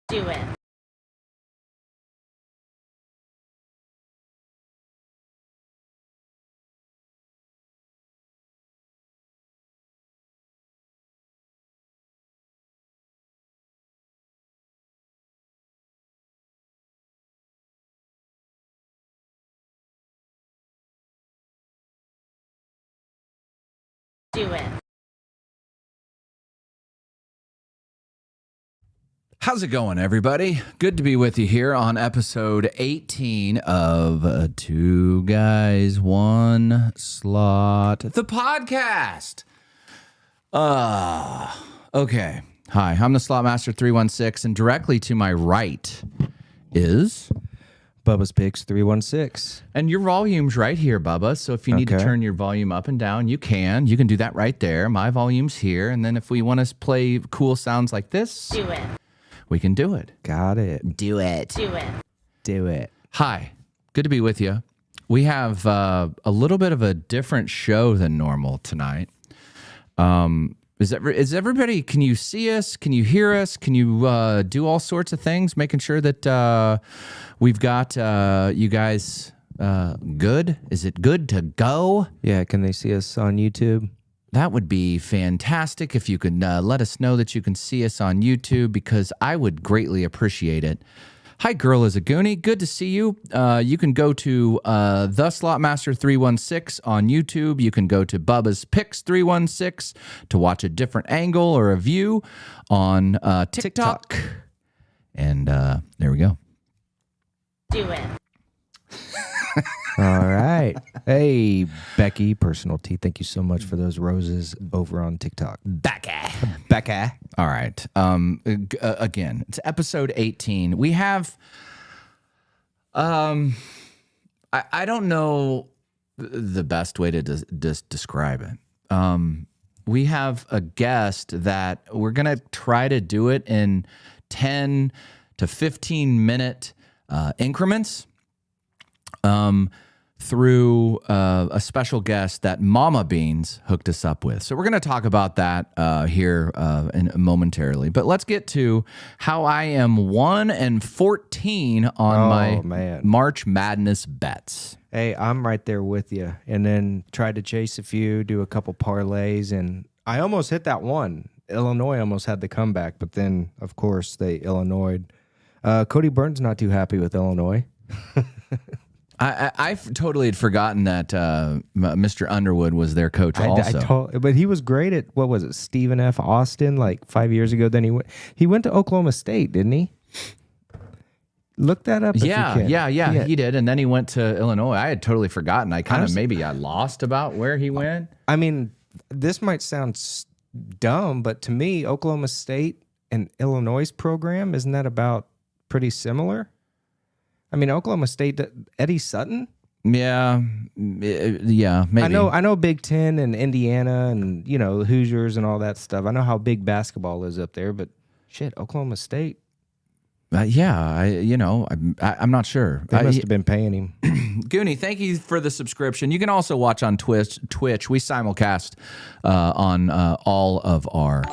Do it. Do it. How's it going, everybody? Good to be with you here on episode 18 of Two Guys, One Slot, the podcast. Okay. Hi, I'm the Slot Master 316, and directly to my right is... Bubba's Picks 316. And your volume's right here, Bubba. So if you need to turn your volume up and down, you can. You can do that right there. My volume's here. And then if we want to play cool sounds like this... Do it. We can do it. Got it. Do it. Do it. Do it. Hi. Good to be with you. We have a little bit of a different show than normal tonight. Is everybody, can you see us? Can you hear us? Can you do all sorts of things? Making sure that we've got you guys good? Is it good to go? Yeah, can they see us on YouTube? That would be fantastic if you could let us know that you can see us on YouTube, because I would greatly appreciate it. Hi, Girl is a Goonie. Good to see you. You can go to The Slot Master 316 on YouTube. You can go to Bubba's Picks 316 to watch a different angle or a view on TikTok. And there we go. Do it. All right. Hey, Becky, Personal Tea, thank you so much for those roses over on TikTok. Becca. All right. Again, it's episode 18. We have, I don't know the best way to describe it. We have a guest that we're going to try to do it in 10 to 15 minute increments. Through a special guest that Mama Beans hooked us up with. So we're going to talk about that here momentarily. But let's get to how I am 1-14 on my March Madness bets. Hey, I'm right there with you. And then tried to chase a few, do a couple parlays, and I almost hit that one. Illinois almost had the comeback, but then, of course, they Illinois'd. Cody Burns not too happy with Illinois. I totally had forgotten that Mr. Underwood was their coach also. But he was great at, what was it, Stephen F. Austin, like 5 years ago. Then he went to Oklahoma State, didn't he? Look that up if you can. Yeah, he did. And then he went to Illinois. I had totally forgotten. I lost about where he went. I mean, this might sound dumb, but to me, Oklahoma State and Illinois' program, isn't that about pretty similar? I mean, Oklahoma State, Eddie Sutton? Yeah, maybe. I know Big Ten and Indiana and, the Hoosiers and all that stuff. I know how big basketball is up there, but shit, Oklahoma State. I'm not sure. They must have been paying him. Goonie, thank you for the subscription. You can also watch on Twitch. We simulcast on all of our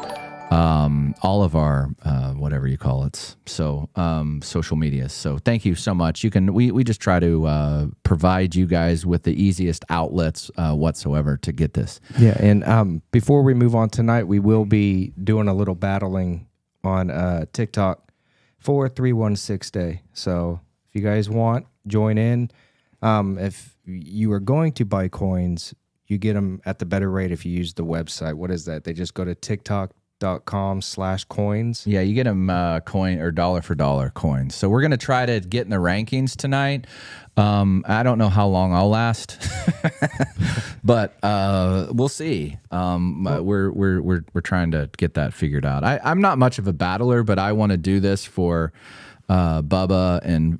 whatever you call it, so social media. So thank you so much. We just try to provide you guys with the easiest outlets whatsoever to get this. Yeah, and before we move on tonight, we will be doing a little battling on TikTok for 316 Day. So if you guys want, join in. If you are going to buy coins, you get them at the better rate if you use the website. What is that? They just go to TikTok.com/coins. Yeah, you get them coin or dollar for dollar coins. So we're gonna try to get in the rankings tonight. I don't know how long I'll last, but we'll see. We're trying to get that figured out. I'm not much of a battler, but I want to do this for Bubba and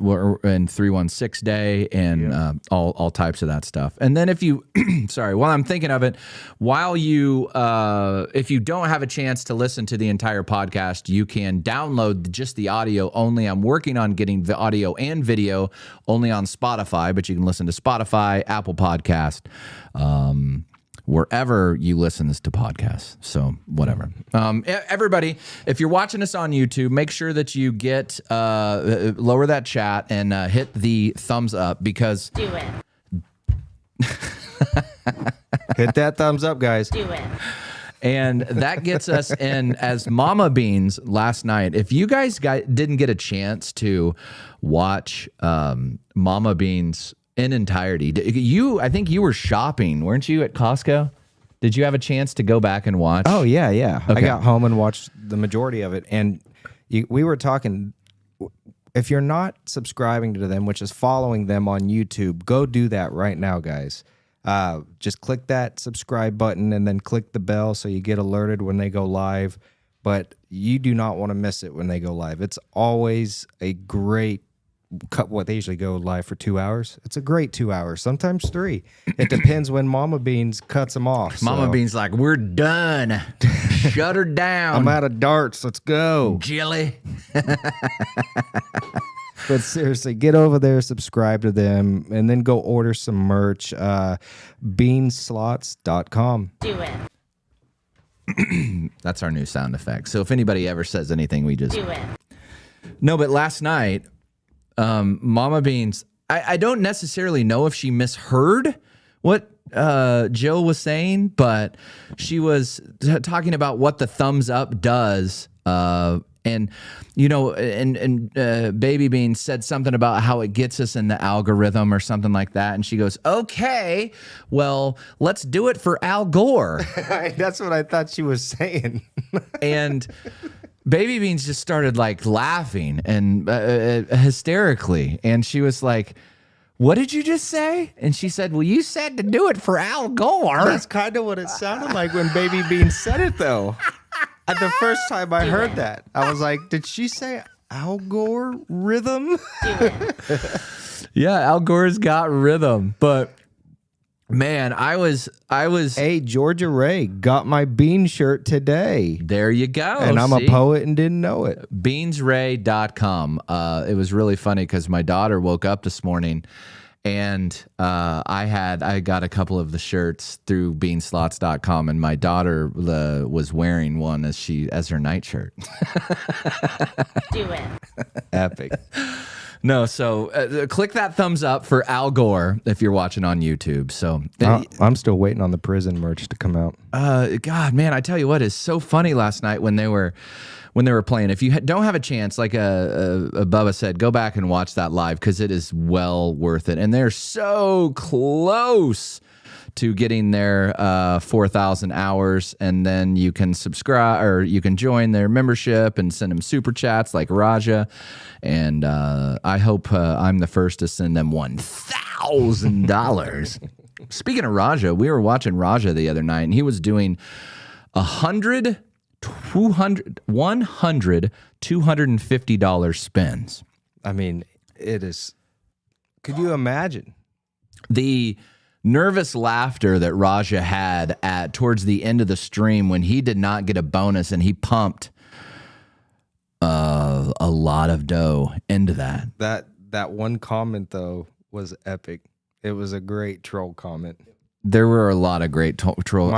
316 Day and all types of that stuff. And then if you, sorry, while I'm thinking of it, if you don't have a chance to listen to the entire podcast, you can download just the audio only. I'm working on getting the audio and video only on Spotify, but you can listen to Spotify, Apple Podcast, wherever you listen to podcasts. So whatever. Everybody, if you're watching us on YouTube, make sure that you get lower that chat and hit the thumbs up because Do it. Hit that thumbs up, guys. Do it. and that gets us in as Mama Beans last night. If you guys didn't get a chance to watch Mama Beans in entirety, I think you were shopping, weren't you, at Costco? Did you have a chance to go back and watch? Oh, yeah, yeah. Okay. I got home and watched the majority of it. And we were talking, if you're not subscribing to them, which is following them on YouTube, go do that right now, guys. Just click that subscribe button and then click the bell so you get alerted when they go live. But you do not want to miss it when they go live. It's always a great cut. What they usually go live for 2 hours. It's a great 2 hours, sometimes 3. It depends when Mama Beans cuts them off. Mama Bean's like, we're done. Shut her down. I'm out of darts. Let's go. Jilly. But seriously, get over there, subscribe to them, and then go order some merch. Beanslots.com. Do it. That's our new sound effect. So if anybody ever says anything, we just... Do it. No, but last night, Mama Beans, I don't necessarily know if she misheard what Jill was saying, but she was talking about what the thumbs up does. And, you know, and Baby Bean said something about how it gets us in the algorithm or something like that. And she goes, okay, well, let's do it for Al Gore. That's what I thought she was saying. And Baby Beans just started like laughing and hysterically. And she was like, what did you just say? And she said, well, you said to do it for Al Gore. That's kind of what it sounded like when Baby Bean said it, though. At the first time I heard that, I was like, did she say Al Gore rhythm? Yeah, Al Gore's got rhythm. But man, I was Hey, Georgia Ray got my bean shirt today. There you go. And I'm a poet and didn't know it. Beansray.com. It was really funny because my daughter woke up this morning and I got a couple of the shirts through beanslots.com, and my daughter was wearing one as her nightshirt. Do it. Epic. No, so click that thumbs up for Al Gore if you're watching on YouTube. So I'm still waiting on the prison merch to come out. God, man, I tell you what is so funny last night when they were playing. If you don't have a chance, like Bubba said, go back and watch that live because it is well worth it. And they're so close to getting their 4,000 hours, and then you can subscribe or you can join their membership and send them super chats like Raja. And I hope I'm the first to send them $1,000. Speaking of Raja, we were watching Raja the other night, and he was doing 100, $250 spins. I mean, it is. Could you imagine? The nervous laughter that Raja had towards the end of the stream when he did not get a bonus, and he pumped a lot of dough into that. That one comment though was epic. It was a great troll comment. There were a lot of great troll.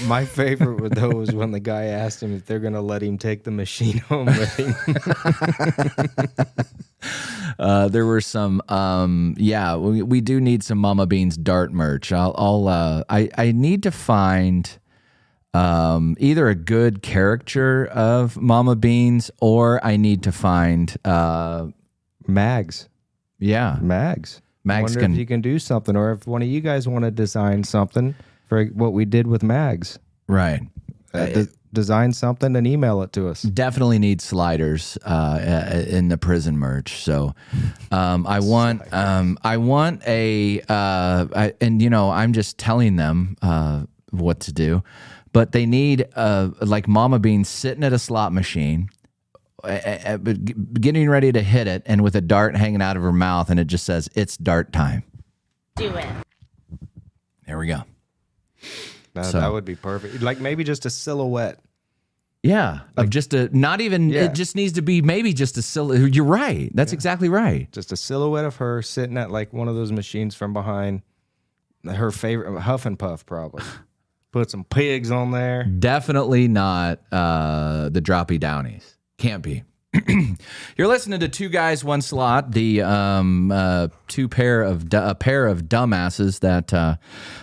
My favorite though was when the guy asked him if they're gonna let him take the machine home with him. There were some, we do need some Mama Beans dart merch. I need to find either a good caricature of Mama Beans, or I need to find Mags. Yeah, Mags. Mags if you can do something, or if one of you guys want to design something for what we did with Mags. Right. Design something and email it to us. Definitely need sliders in the prison merch. So I want a and you know, I'm just telling them what to do, but they need like Mama Bean sitting at a slot machine, getting ready to hit it, and with a dart hanging out of her mouth, and it just says, "It's dart time." Do it. There we go. That would be perfect. Like maybe just a silhouette. Yeah, of just a, not even, it just needs to be maybe just a silhouette. You're right. That's exactly right. Just a silhouette of her sitting at like one of those machines from behind, her favorite Huff and Puff probably. Put some pigs on there. Definitely not the Droppy Downies. Can't be. You're listening to Two Guys, One Slot, the a pair of dumbasses that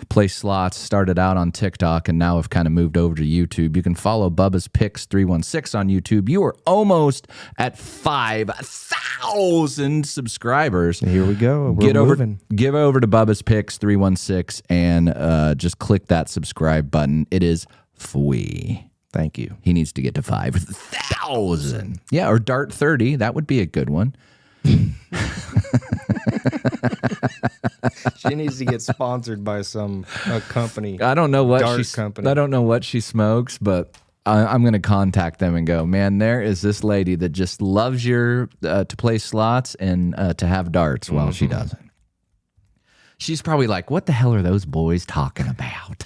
play slots. Started out on TikTok and now have kind of moved over to YouTube. You can follow Bubba's Picks 316 on YouTube. You are almost at 5,000 subscribers. Here we go. We're moving. Give over to Bubba's Picks 316 and just click that subscribe button. It is free. Thank you. He needs to get to 5,000. Yeah, or Dart 30. That would be a good one. She needs to get sponsored by some company. I don't know what company. I don't know what she smokes, but I'm going to contact them and go, man, there is this lady that just loves your to play slots and to have darts while she doesn't. She's probably like, what the hell are those boys talking about?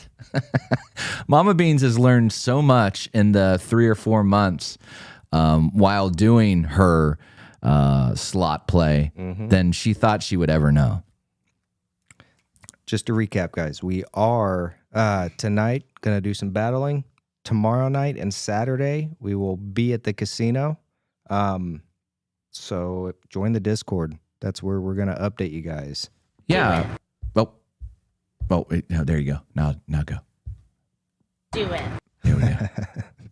Mama Beans has learned so much in the 3 or 4 months while doing her slot play than she thought she would ever know. Just to recap, guys, we are tonight going to do some battling. Tomorrow night and Saturday, we will be at the casino. So join the Discord. That's where we're going to update you guys. Yeah. Oh, there you go. Now go. Do it. There we go.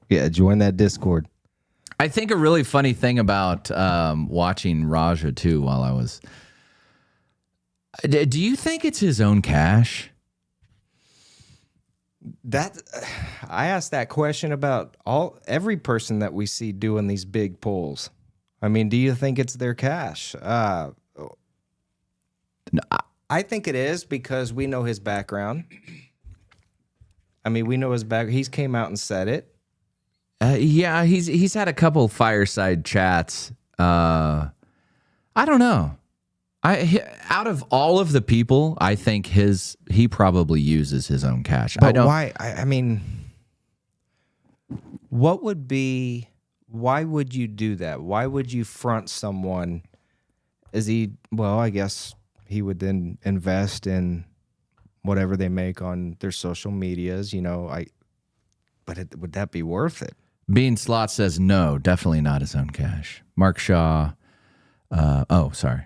Yeah, join that Discord. I think a really funny thing about watching Raja too while I was. Do you think it's his own cash? That I asked that question about every person that we see doing these big pulls. I mean, do you think it's their cash? No, I think it is because we know his background. I mean, we know his back. He's came out and said it. Yeah, he's had a couple fireside chats. I don't know. Out of all of the people, I think he probably uses his own cash. But why? I mean, what would be? Why would you do that? Why would you front someone? Well, I guess he would then invest in whatever they make on their social medias. But would that be worth it? Bean Slot says no, definitely not his own cash. Mark Shaw. Sorry.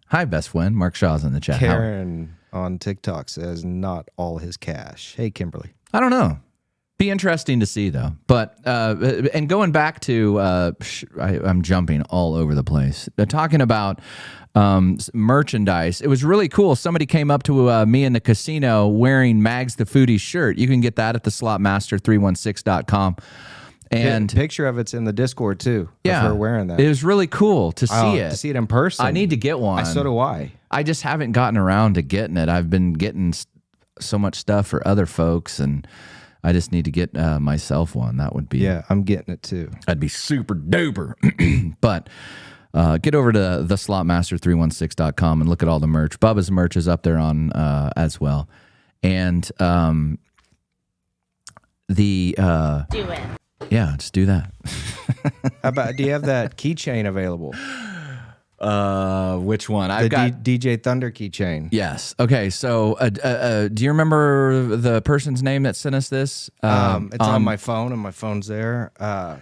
Hi, best friend. Mark Shaw's in the chat. Karen on TikTok says not all his cash. Hey, Kimberly. I don't know. Be interesting to see though. But and going back to I'm jumping all over the place. Talking about merchandise. It was really cool. Somebody came up to me in the casino wearing Mags the Foodie shirt. You can get that at the slotmaster316.com. And picture of it's in the Discord too. Yeah, of her wearing that. It was really cool to see it. To see it in person. I need to get one. So do I. I just haven't gotten around to getting it. I've been getting so much stuff for other folks, and I just need to get myself one. That would be. Yeah, I'm getting it too. That'd be super duper. But get over to theslotmaster316.com and look at all the merch. Bubba's merch is up there on as well, and Do it. Yeah, just do that. How about? Do you have that keychain available? Which one? I've got DJ Thunder keychain. Yes. Okay. So, do you remember the person's name that sent us this? It's on my phone, and my phone's there. I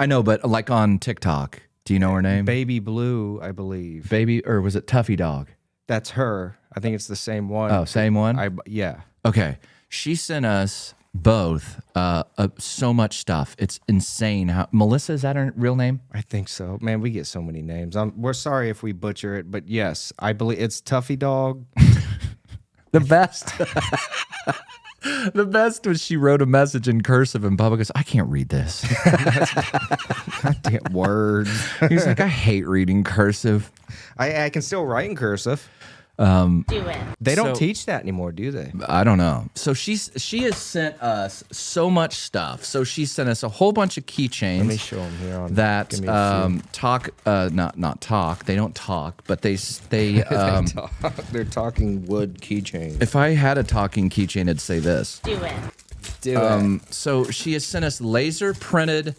know, but like on TikTok, do you know her name? Baby Blue, I believe. Baby, or was it Tuffy Dog? That's her. I think it's the same one. Oh, same one. Yeah. Okay. She sent us both so much stuff. It's insane. How Melissa, is that her real name? I think so. Man, we get so many names. We're sorry if we butcher it, but yes, I believe it's Tuffy Dog. The best. The best was she wrote a message in cursive and Bubba goes, I can't read this. Goddamn words. He's like, I hate reading cursive. I can still write in cursive. Do it. They don't teach that anymore, do they? I don't know. So she has sent us so much stuff. So she sent us a whole bunch of keychains. Let me show them here on that talk. Not talk. They don't talk, but they talk. They're talking wood keychains. If I had a talking keychain, it'd say this. Do it. Do it. So she has sent us laser printed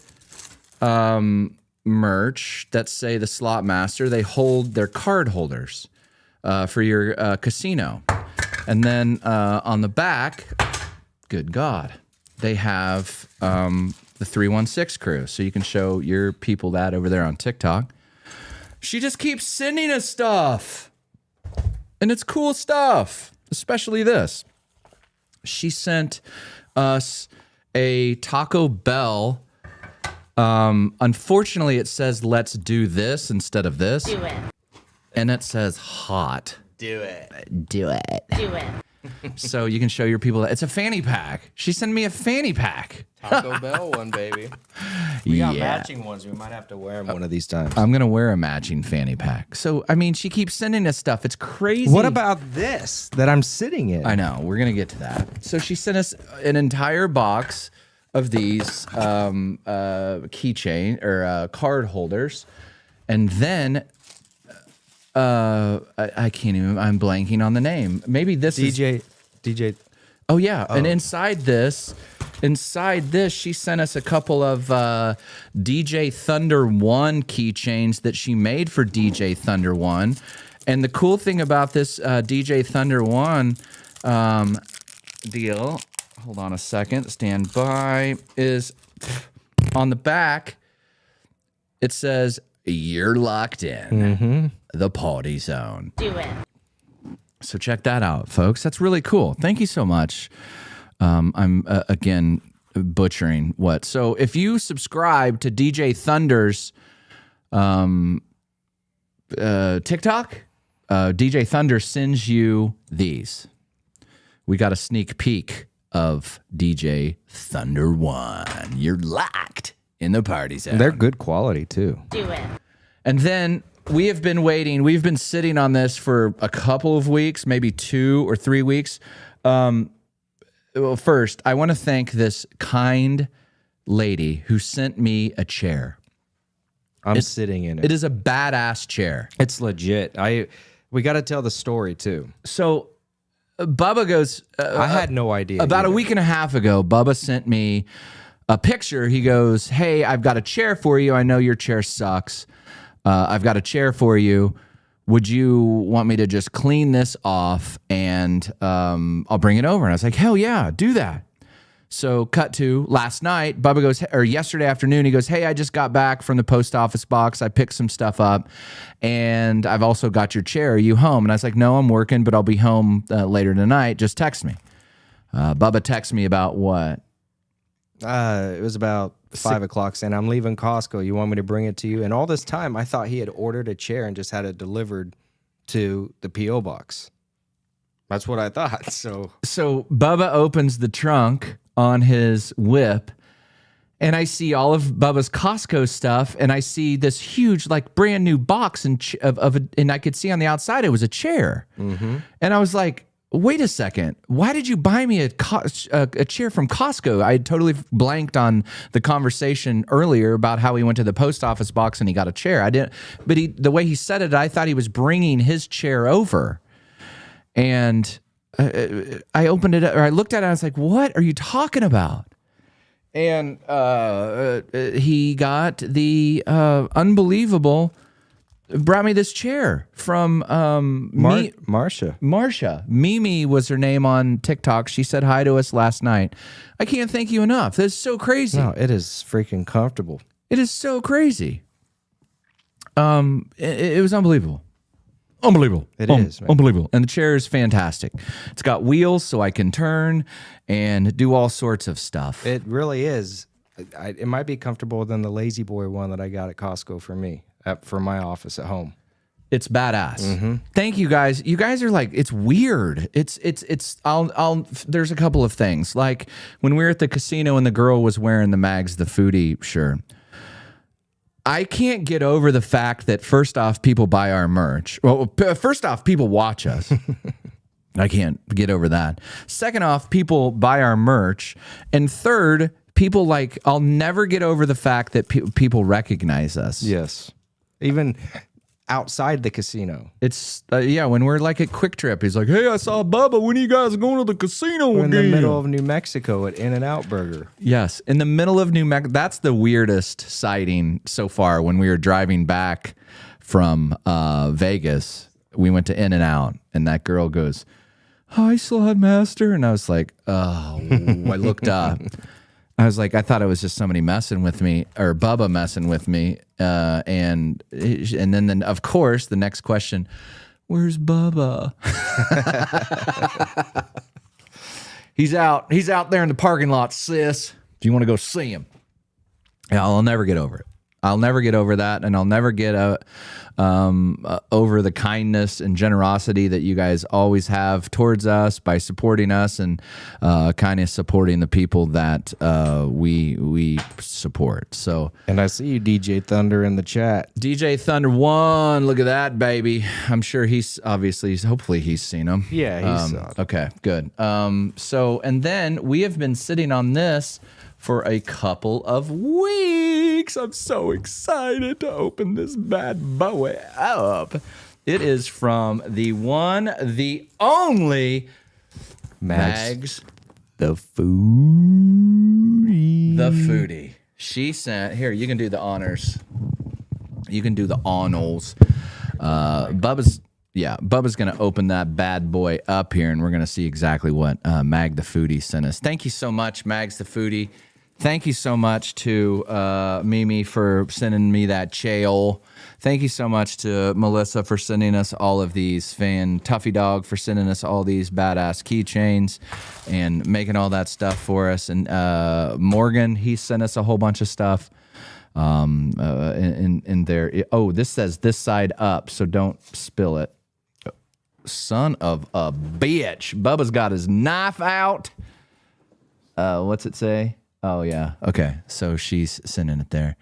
merch that say the Slot Master. They hold their card holders for your casino. And then on the back, good God, they have the 316 crew. So you can show your people that over there on TikTok. She just keeps sending us stuff. And it's cool stuff, especially this. She sent us a Taco Bell. Unfortunately, it says, let's do this instead of this. Do it. And it says hot. Do it. Do it. Do it. So you can show your people that. It's a fanny pack. She sent me a fanny pack. Taco Bell one, baby. We got Yeah. matching ones. We might have to wear them one of these times. I'm going to wear a matching fanny pack. So, I mean, she keeps sending us stuff. It's crazy. What about this that I'm sitting in? I know. We're going to get to that. So she sent us an entire box of these keychain or card holders. And then I can't even, I'm blanking on the name. Maybe this is DJ. Oh yeah, and inside this, she sent us a couple of DJ Thunder One keychains that she made for DJ Thunder One, and the cool thing about this DJ Thunder One deal, hold on a second, stand by, is on the back. It says you're locked in the party zone. Do it. So check that out, folks. That's really cool. Thank you so much. I'm, again, butchering what. So if you subscribe to DJ Thunder's TikTok, DJ Thunder sends you these. We got a sneak peek of DJ Thunder 1. You're locked in the party zone. They're good quality too. Do it. And then we have been waiting. We've been sitting on this for a couple of weeks, maybe 2 or 3 weeks. Well, first, I want to thank this kind lady who sent me a chair. I'm sitting in it. It is a badass chair. It's legit. We got to tell the story too. So Bubba goes, I had no idea. about a either. week and a half ago, Bubba sent me a picture. He goes, hey, I've got a chair for you. I know your chair sucks. I've got a chair for you. Would you want me to just clean this off and I'll bring it over? And I was like, hell yeah, do that. So cut to last night, Bubba goes, or yesterday afternoon, he goes, hey, I just got back from the post office box. I picked some stuff up and I've also got your chair. Are you home? And I was like, no, I'm working, but I'll be home later tonight. Just text me. Bubba texted me about what? It was about 5 o'clock saying, I'm leaving Costco. You want me to bring it to you? And all this time, I thought he had ordered a chair and just had it delivered to the P.O. box. That's what I thought. So Bubba opens the trunk on his whip, and I see all of Bubba's Costco stuff, and I see this huge, like, brand new box and I could see on the outside it was a chair. Mm-hmm. And I was like, wait a second. Why did you buy me a chair from Costco? I had totally blanked on the conversation earlier about how he went to the post office box and he got a chair. I didn't, but the way he said it, I thought he was bringing his chair over. And I opened it up, or I looked at it, and I was like, what are you talking about? And he got the unbelievable, brought me this chair from Marsha. Mimi was her name on TikTok. She said hi to us last night. I can't thank you enough. That's so crazy. no, it is freaking comfortable. It is so crazy. It was unbelievable. Unbelievable. It is, man. Unbelievable. And the chair is fantastic. It's got wheels so I can turn and do all sorts of stuff. It really is. It might be comfortable than the Lazy Boy one that I got at Costco for me, for my office at home. It's badass. Thank you guys. You guys are like, it's weird. There's a couple of things. Like when we were at the casino and the girl was wearing the Mags the Foodie shirt. I can't get over the fact that first off, people buy our merch. Well, first off, people watch us. I can't get over that. Second off, people buy our merch. And third, people like, I'll never get over the fact that people recognize us. Yes. Even outside the casino. It's, when we're like at Quick Trip, he's like, hey, I saw Bubba. When are you guys going to the casino We're again? in the middle of New Mexico at In-N-Out Burger. Yes, in the middle of New Mexico. That's the weirdest sighting so far. When we were driving back from Vegas, we went to In-N-Out, and that girl goes, hi, Slot Master. And I was like, oh, I looked up. I was like, I thought it was just somebody messing with me or Bubba messing with me. And then, of course, the next question, where's Bubba? He's out there in the parking lot, sis. Do you want to go see him? Yeah, I'll never get over it. I'll never get over that, and I'll never get over the kindness and generosity that you guys always have towards us by supporting us and kind of supporting the people that we support. So, and I see you, DJ Thunder, in the chat. DJ Thunder 1, look at that, baby. I'm sure hopefully he's seen him. Yeah, he's saw it. Okay, good. And then we have been sitting on this for a couple of weeks. I'm so excited to open this bad boy up. It is from the one, the only Mags the foodie. the foodie. She sent, here, you can do the honors. You can do the honors. Bubba's going to open that bad boy up here, and we're going to see exactly what Mag the foodie sent us. Thank you so much, Mags the foodie. Thank you so much to Mimi for sending me that chail. Thank you so much to Melissa for sending us all of these. Tuffy Dog for sending us all these badass keychains and making all that stuff for us. And Morgan, he sent us a whole bunch of stuff in there. Oh, this says this side up, so don't spill it. Son of a bitch. Bubba's got his knife out. What's it say? Oh, yeah. Okay. So she's sending it there.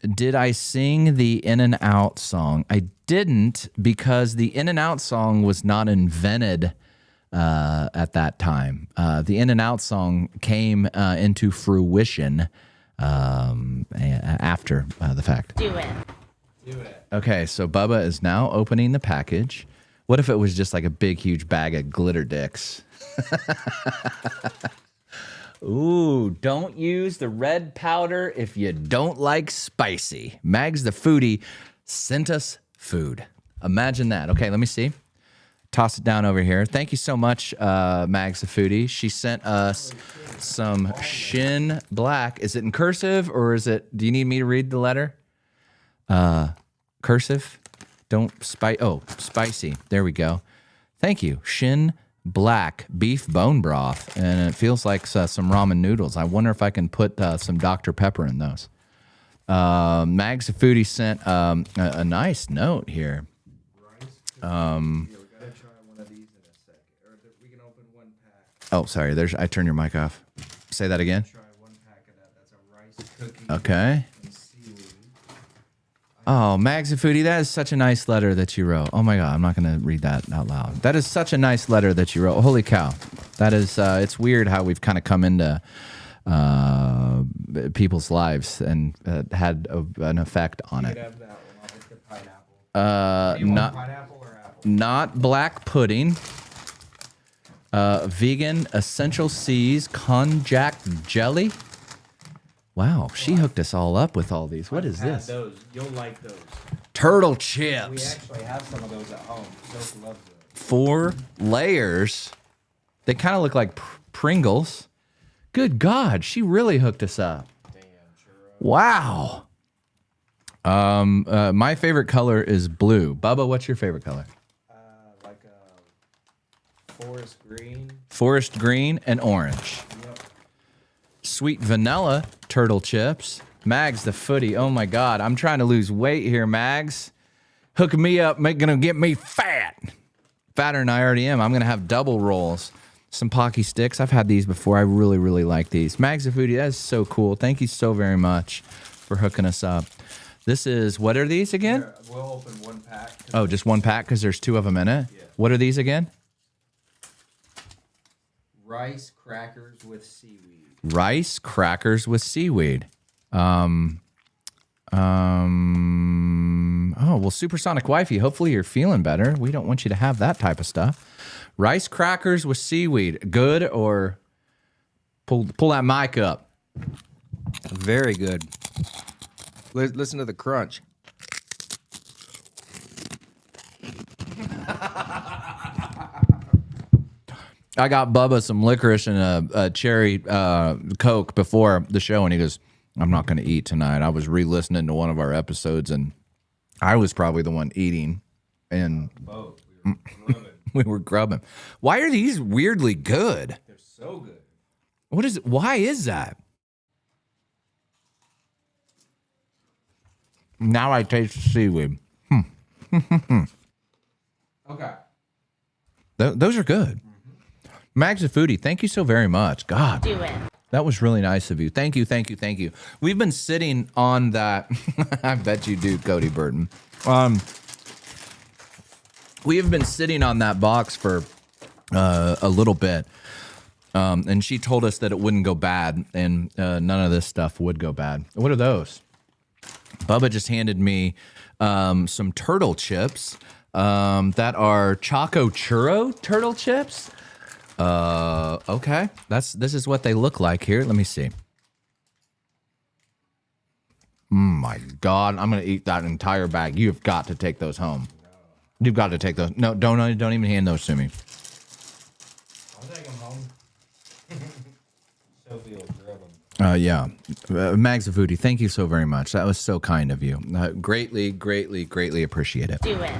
Did I sing the In and Out song? I didn't, because the In and Out song was not invented at that time. The In and Out song came into fruition after the fact. Do it. Okay. So Bubba is now opening the package. What if it was just like a big, huge bag of glitter dicks? Ooh, don't use the red powder if you don't like spicy. Mags the foodie sent us food. Imagine that. Okay, let me see. Toss it down over here. Thank you so much, Mags the foodie. She sent us some Shin Black. Is it in cursive or do you need me to read the letter? Cursive? Spicy. There we go. Thank you. Shin Black beef bone broth, and it feels like some ramen noodles. I wonder if I can put some Dr. Pepper in those. Mags the foodie sent a nice note here. Oh, sorry. I turned your mic off. Say that again. Okay. Oh, Mags the foodie, that is such a nice letter that you wrote. Oh my God, I'm not going to read that out loud. That is such a nice letter that you wrote. Holy cow. That is, it's weird how we've kind of come into people's lives and had an effect on it. Pineapple or apple? Not black pudding. Vegan Essential C's konjac jelly. Wow, she hooked us all up with all these. What is this? Those. You'll like those. Turtle chips. We actually have some of those at home. Soap loves those. 4 layers. They kind of look like Pringles. Good God, she really hooked us up. Damn, churro. Wow. My favorite color is blue. Bubba, what's your favorite color? Like a forest green. Forest green and orange. Yep. Sweet vanilla turtle chips. Mags the footy. Oh my God, I'm trying to lose weight here, Mags. Hooking me up, gonna get me fat. Fatter than I already am. I'm gonna have double rolls. Some Pocky sticks. I've had these before. I really, really like these. Mags the foodie, that is so cool. Thank you so very much for hooking us up. This is, what are these again? Here, we'll open one pack. Oh, just one pack because there's 2 of them in it? Yeah. What are these again? Rice crackers with seaweed. Rice crackers with seaweed. Oh, well, Supersonic Wifey, hopefully you're feeling better. We don't want you to have that type of stuff. Rice crackers with seaweed. Good, or pull that mic up. Very good. Listen to the crunch. I got Bubba some licorice and a cherry Coke before the show, and he goes, I'm not going to eat tonight. I was re-listening to one of our episodes, and I was probably the one eating, and Both. We were grubbing. we were grubbing. Why are these weirdly good? They're so good. What is it? Why is that? Now I taste the seaweed. Okay. Those are good. Mags of Foodie, thank you so very much. God, Do it. that was really nice of you. Thank you, thank you, thank you. We've been sitting on that. I bet you do, Cody Burton. We have been sitting on that box for a little bit. And she told us that it wouldn't go bad, and none of this stuff would go bad. What are those? Bubba just handed me some turtle chips that are Choco Churro turtle chips. Okay, this is what they look like here. Let me see. My God, I'm gonna eat that entire bag. You've got to take those home. You've got to take those. No, don't even hand those to me. I'll take them home. Sophie will grab them. Yeah. Mags of Foodie, thank you so very much. That was so kind of you. Greatly, greatly, greatly appreciate it. Do it.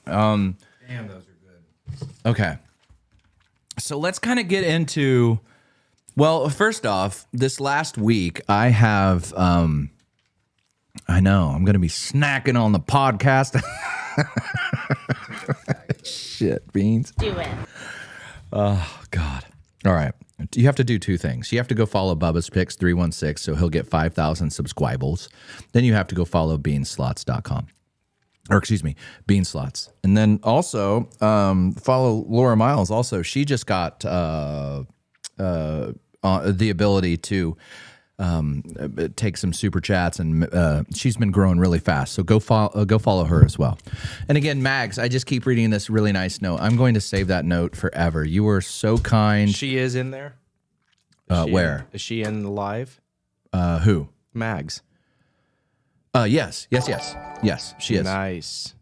Damn, those are good. Okay. So let's kind of get into, well, first off, this last week I have, I know, I'm going to be snacking on the podcast. Shit, Beans. Do it. Oh, God. All right. You have to do two things. You have to go follow Bubba's Picks 316, so he'll get 5,000 subscribers. Then you have to go follow beanslots.com. Or excuse me, Beanslots. And then also follow Laura Miles. Also, she just got the ability to take some super chats, and she's been growing really fast. So go follow her as well. And again, Mags, I just keep reading this really nice note. I'm going to save that note forever. You were so kind. She is in there. Where? Is she in the live? Who? Mags. Yes, she is. Nice.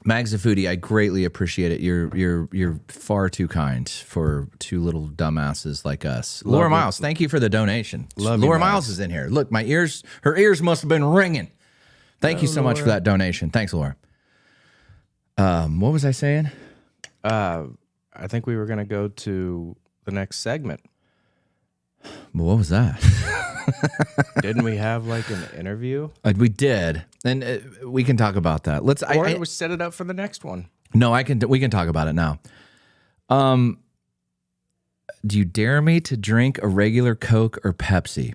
Mags of Foodie, I greatly appreciate it. You're far too kind for two little dumbasses like us. Laura Miles, thank you for the donation. Love you, Laura Mags. Miles is in here. Look, her ears must have been ringing. Thank you so much for that donation. Thanks, Laura. What was I saying? I think we were going to go to the next segment. Well, what was that? Didn't we have like an interview? We did, and we can talk about that. Let's. Or it was set it up for the next one. No, I can. We can talk about it now. Do you dare me to drink a regular Coke or Pepsi?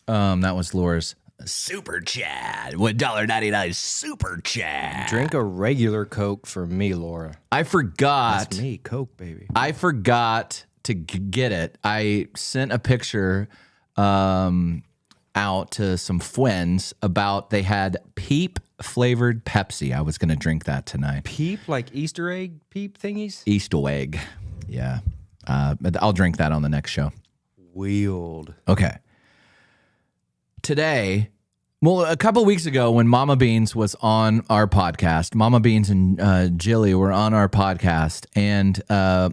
That was Laura's super chat. $1.99 super chat. Drink a regular Coke for me, Laura. I forgot. That's me, Coke, baby. I forgot to get it. I sent a picture out to some friends about they had Peep flavored Pepsi. I was going to drink that tonight. Peep, like Easter egg peep thingies? Easter egg. Yeah. I'll drink that on the next show. Wield. Okay. Today, well, a couple weeks ago when Mama Beans was on our podcast, Mama Beans and Jilly were on our podcast, and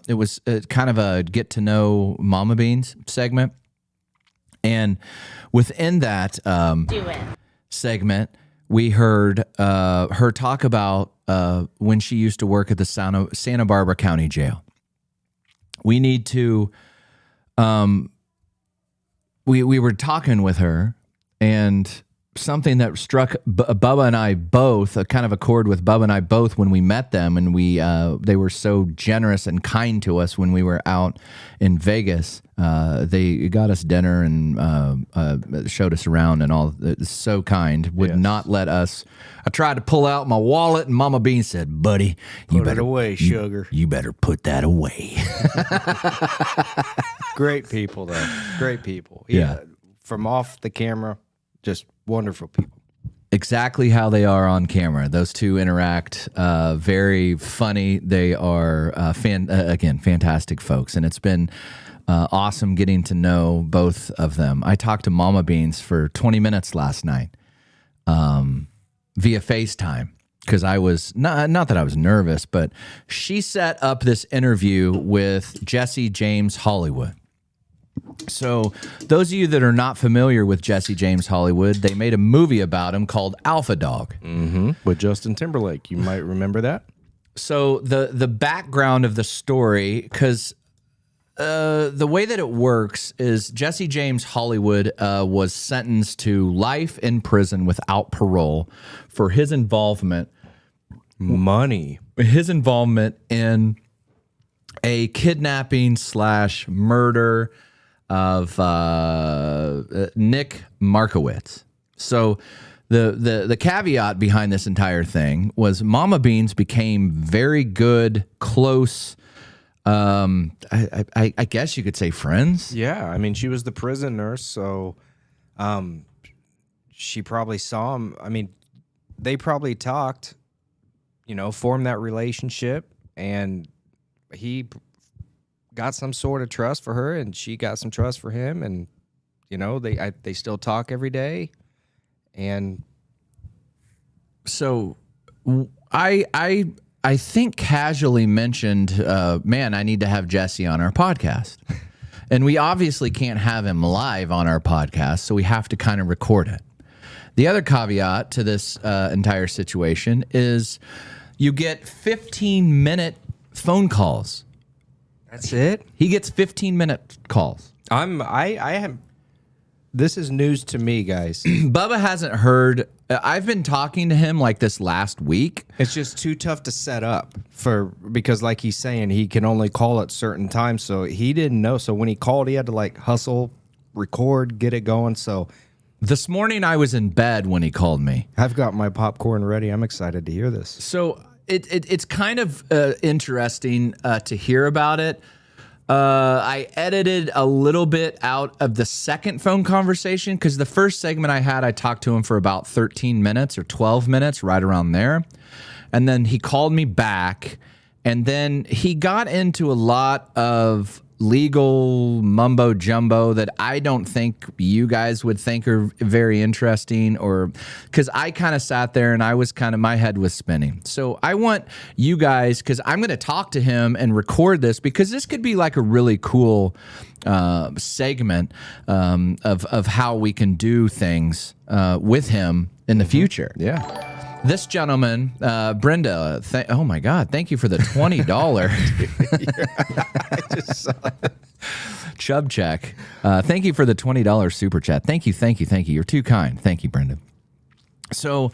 it was kind of a get to know Mama Beans segment. And within that segment, we heard her talk about when she used to work at the Santa Barbara County Jail. We need to, we were talking with her, and something that struck Bubba and I both, a kind of a chord with Bubba and I both when we met them, and they were so generous and kind to us when we were out in Vegas. They got us dinner and showed us around and all. So kind, would not let us. I tried to pull out my wallet, and Mama Bean said, "Buddy, you Put better it away, sugar." You better put that away." Great people, though. Great people. Yeah. From off the camera, just wonderful people. Exactly how they are on camera. Those two interact very funny. They are fantastic folks, and it's been awesome getting to know both of them. I talked to Mama Beans for 20 minutes last night via FaceTime. because I was not that I was nervous, but she set up this interview with Jesse James Hollywood. So those of you that are not familiar with Jesse James Hollywood, they made a movie about him called Alpha Dog. With Justin Timberlake. You might remember that. So the background of the story, because the way that it works is Jesse James Hollywood was sentenced to life in prison without parole for his involvement in a kidnapping / murder of Nick Markowitz. So the caveat behind this entire thing was Mama Beans became very good, close, I guess you could say friends. Yeah, I mean, she was the prison nurse, so she probably saw him. I mean, they probably talked, formed that relationship, and he got some sort of trust for her, and she got some trust for him, and they still talk every day, and so I think casually mentioned, man, I need to have Jesse on our podcast. And we obviously can't have him live on our podcast, so we have to kind of record it. The other caveat to this entire situation is you get 15-minute phone calls. that's it. He gets 15-minute calls. This is news to me, guys. Bubba hasn't heard. I've been talking to him like this last week. It's just too tough to set up because like he's saying, he can only call at certain times. So he didn't know. So when he called, he had to like hustle, record, get it going. So This morning I was in bed when he called me. I've got my popcorn ready. I'm excited to hear this. So it's kind of interesting to hear about it. I edited a little bit out of the second phone conversation because the first segment I had, I talked to him for about 13 minutes or 12 minutes, right around there. And then he called me back, and then he got into a lot of legal mumbo jumbo that I don't think you guys would think are very interesting, or because I kind of sat there and I was my head was spinning. So I want you guys, because I'm going to talk to him and record this, because this could be like a really cool segment of how we can do things with him in the future. Yeah. This gentleman, Brenda, oh my God, thank you for the $20 Chub check. Thank you for the $20 super chat. Thank you. You're too kind. Thank you, Brenda. So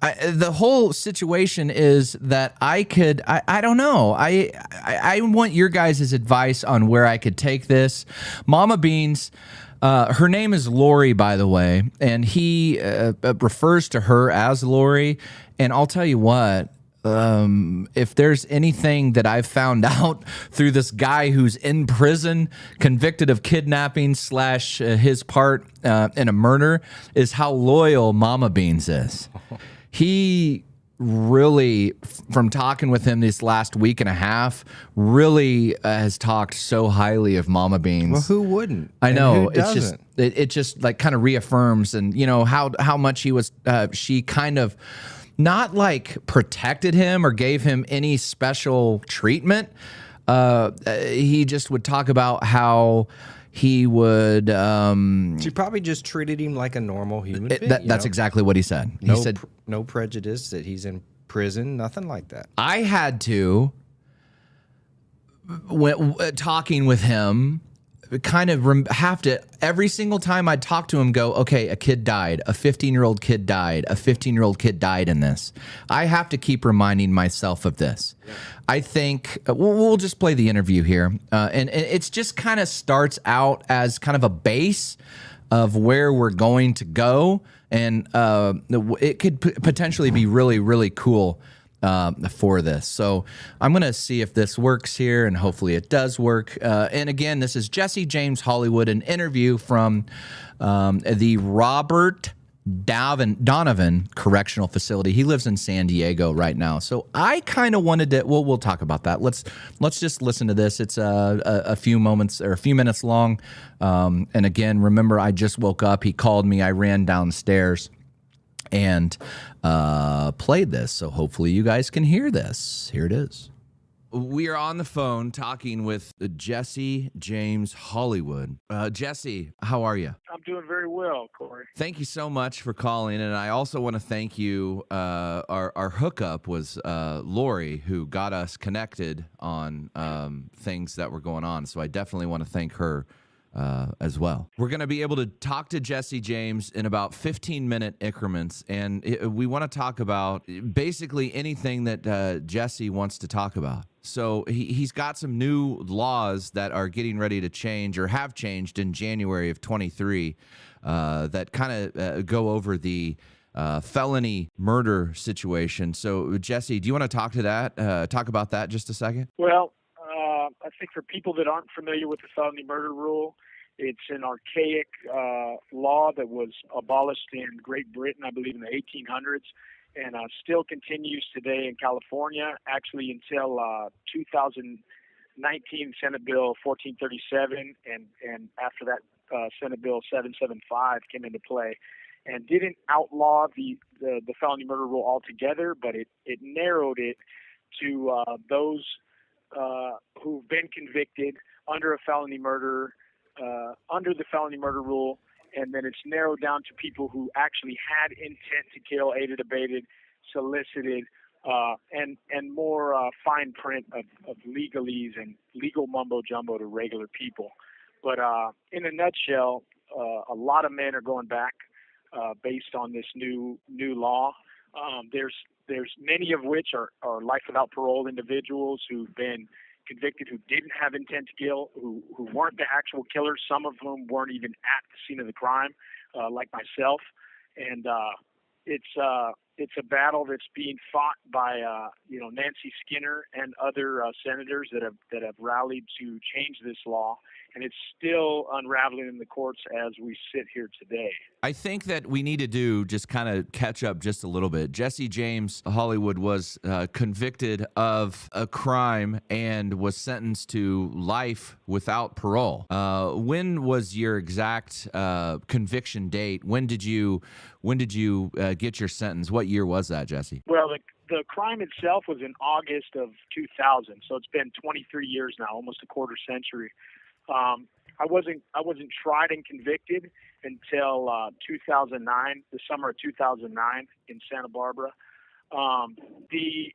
the whole situation is that I don't know. I want your guys' advice on where I could take this. Mama Beans, her name is Lori, by the way, and he refers to her as Lori. And I'll tell you what, if there's anything that I've found out through this guy who's in prison, convicted of kidnapping / his part in a murder, is how loyal Mama Beans is. He really, from talking with him this last week and a half, really has talked so highly of Mama Beans. Well, who wouldn't? I know. And who doesn't? It just like kind of reaffirms, and how much he was. She kind of not like protected him or gave him any special treatment. He just would talk about how he would. She probably just treated him like a normal human being. That's exactly what he said. He said no prejudice, that he's in prison, nothing like that. I had to, when talking with him, kind of have to, every single time I'd talk to him, go, okay, a kid died, a 15-year-old kid died, a 15-year-old kid died in this. I have to keep reminding myself of this. Yeah. I think we'll just play the interview here. And it's just kind of starts out as kind of a base of where we're going to go. And it could potentially be really, really cool for this. So I'm going to see if this works here, and hopefully it does work. And again, this is Jesse James Hollywood, an interview from the Robert Donovan Correctional Facility. He lives in San Diego right now. So I kind of wanted to, we'll talk about that. Let's just listen to this. It's a few moments or a few minutes long. And again, remember, I just woke up. He called me. I ran downstairs. and played this. So hopefully you guys can hear this. Here it is. We are on the phone talking with Jesse James Hollywood. Jesse, how are you? I'm doing very well, Corey. Thank you so much for calling, and I also want to thank you. Our hookup was Lori, who got us connected on things that were going on, so I definitely want to thank her as well. We're going to be able to talk to Jesse James in about 15-minute increments, and we want to talk about basically anything that Jesse wants to talk about. So he's got some new laws that are getting ready to change or have changed in January of 23 that kind of go over the felony murder situation. So, Jesse, do you want to talk about that just a second? Well, I think for people that aren't familiar with the felony murder rule, it's an archaic law that was abolished in Great Britain, I believe, in the 1800s, and still continues today in California, actually until 2019 Senate Bill 1437, and after that Senate Bill 775 came into play, and didn't outlaw the felony murder rule altogether, but it narrowed it to those who've been convicted under a felony murder, under the felony murder rule, and then it's narrowed down to people who actually had intent to kill, aided, abetted, solicited, and more fine print of legalese and legal mumbo jumbo to regular people. But in a nutshell, a lot of men are going back based on this new law. There's many of which are life without parole individuals who've been convicted, who didn't have intent to kill, who weren't the actual killers, some of whom weren't even at the scene of the crime, like myself. And it's a battle that's being fought by Nancy Skinner and other senators that have rallied to change this law, and it's still unraveling in the courts as we sit here today. I think that we need to do just kind of catch up just a little bit. Jesse James Hollywood was convicted of a crime and was sentenced to life without parole. When was your exact conviction date? When did you get your sentence? What year was that, Jesse? Well, the crime itself was in August of 2000, so it's been 23 years now, almost a quarter century. I wasn't tried and convicted until 2009, the summer of 2009 in Santa Barbara. The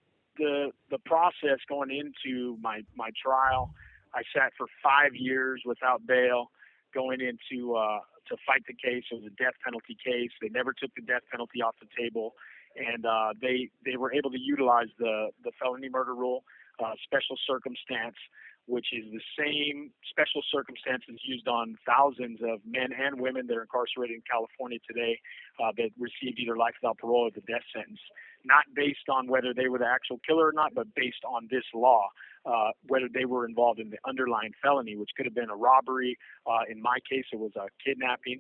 process going into my trial, I sat for 5 years without bail, going into to fight the case. It was a death penalty case. They never took the death penalty off the table, and they were able to utilize the felony murder rule, special circumstance, which is the same special circumstances used on thousands of men and women that are incarcerated in California today that received either life without parole or the death sentence, not based on whether they were the actual killer or not, but based on this law, whether they were involved in the underlying felony, which could have been a robbery. In my case, it was a kidnapping,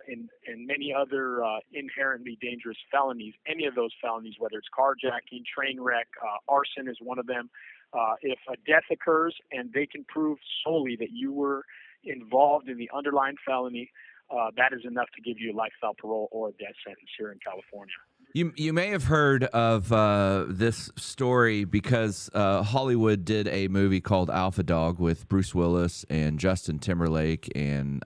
and many other inherently dangerous felonies. Any of those felonies, whether it's carjacking, train wreck, arson is one of them. If a death occurs and they can prove solely that you were involved in the underlying felony, that is enough to give you a life without parole or a death sentence here in California. You may have heard of this story because Hollywood did a movie called Alpha Dog with Bruce Willis and Justin Timberlake and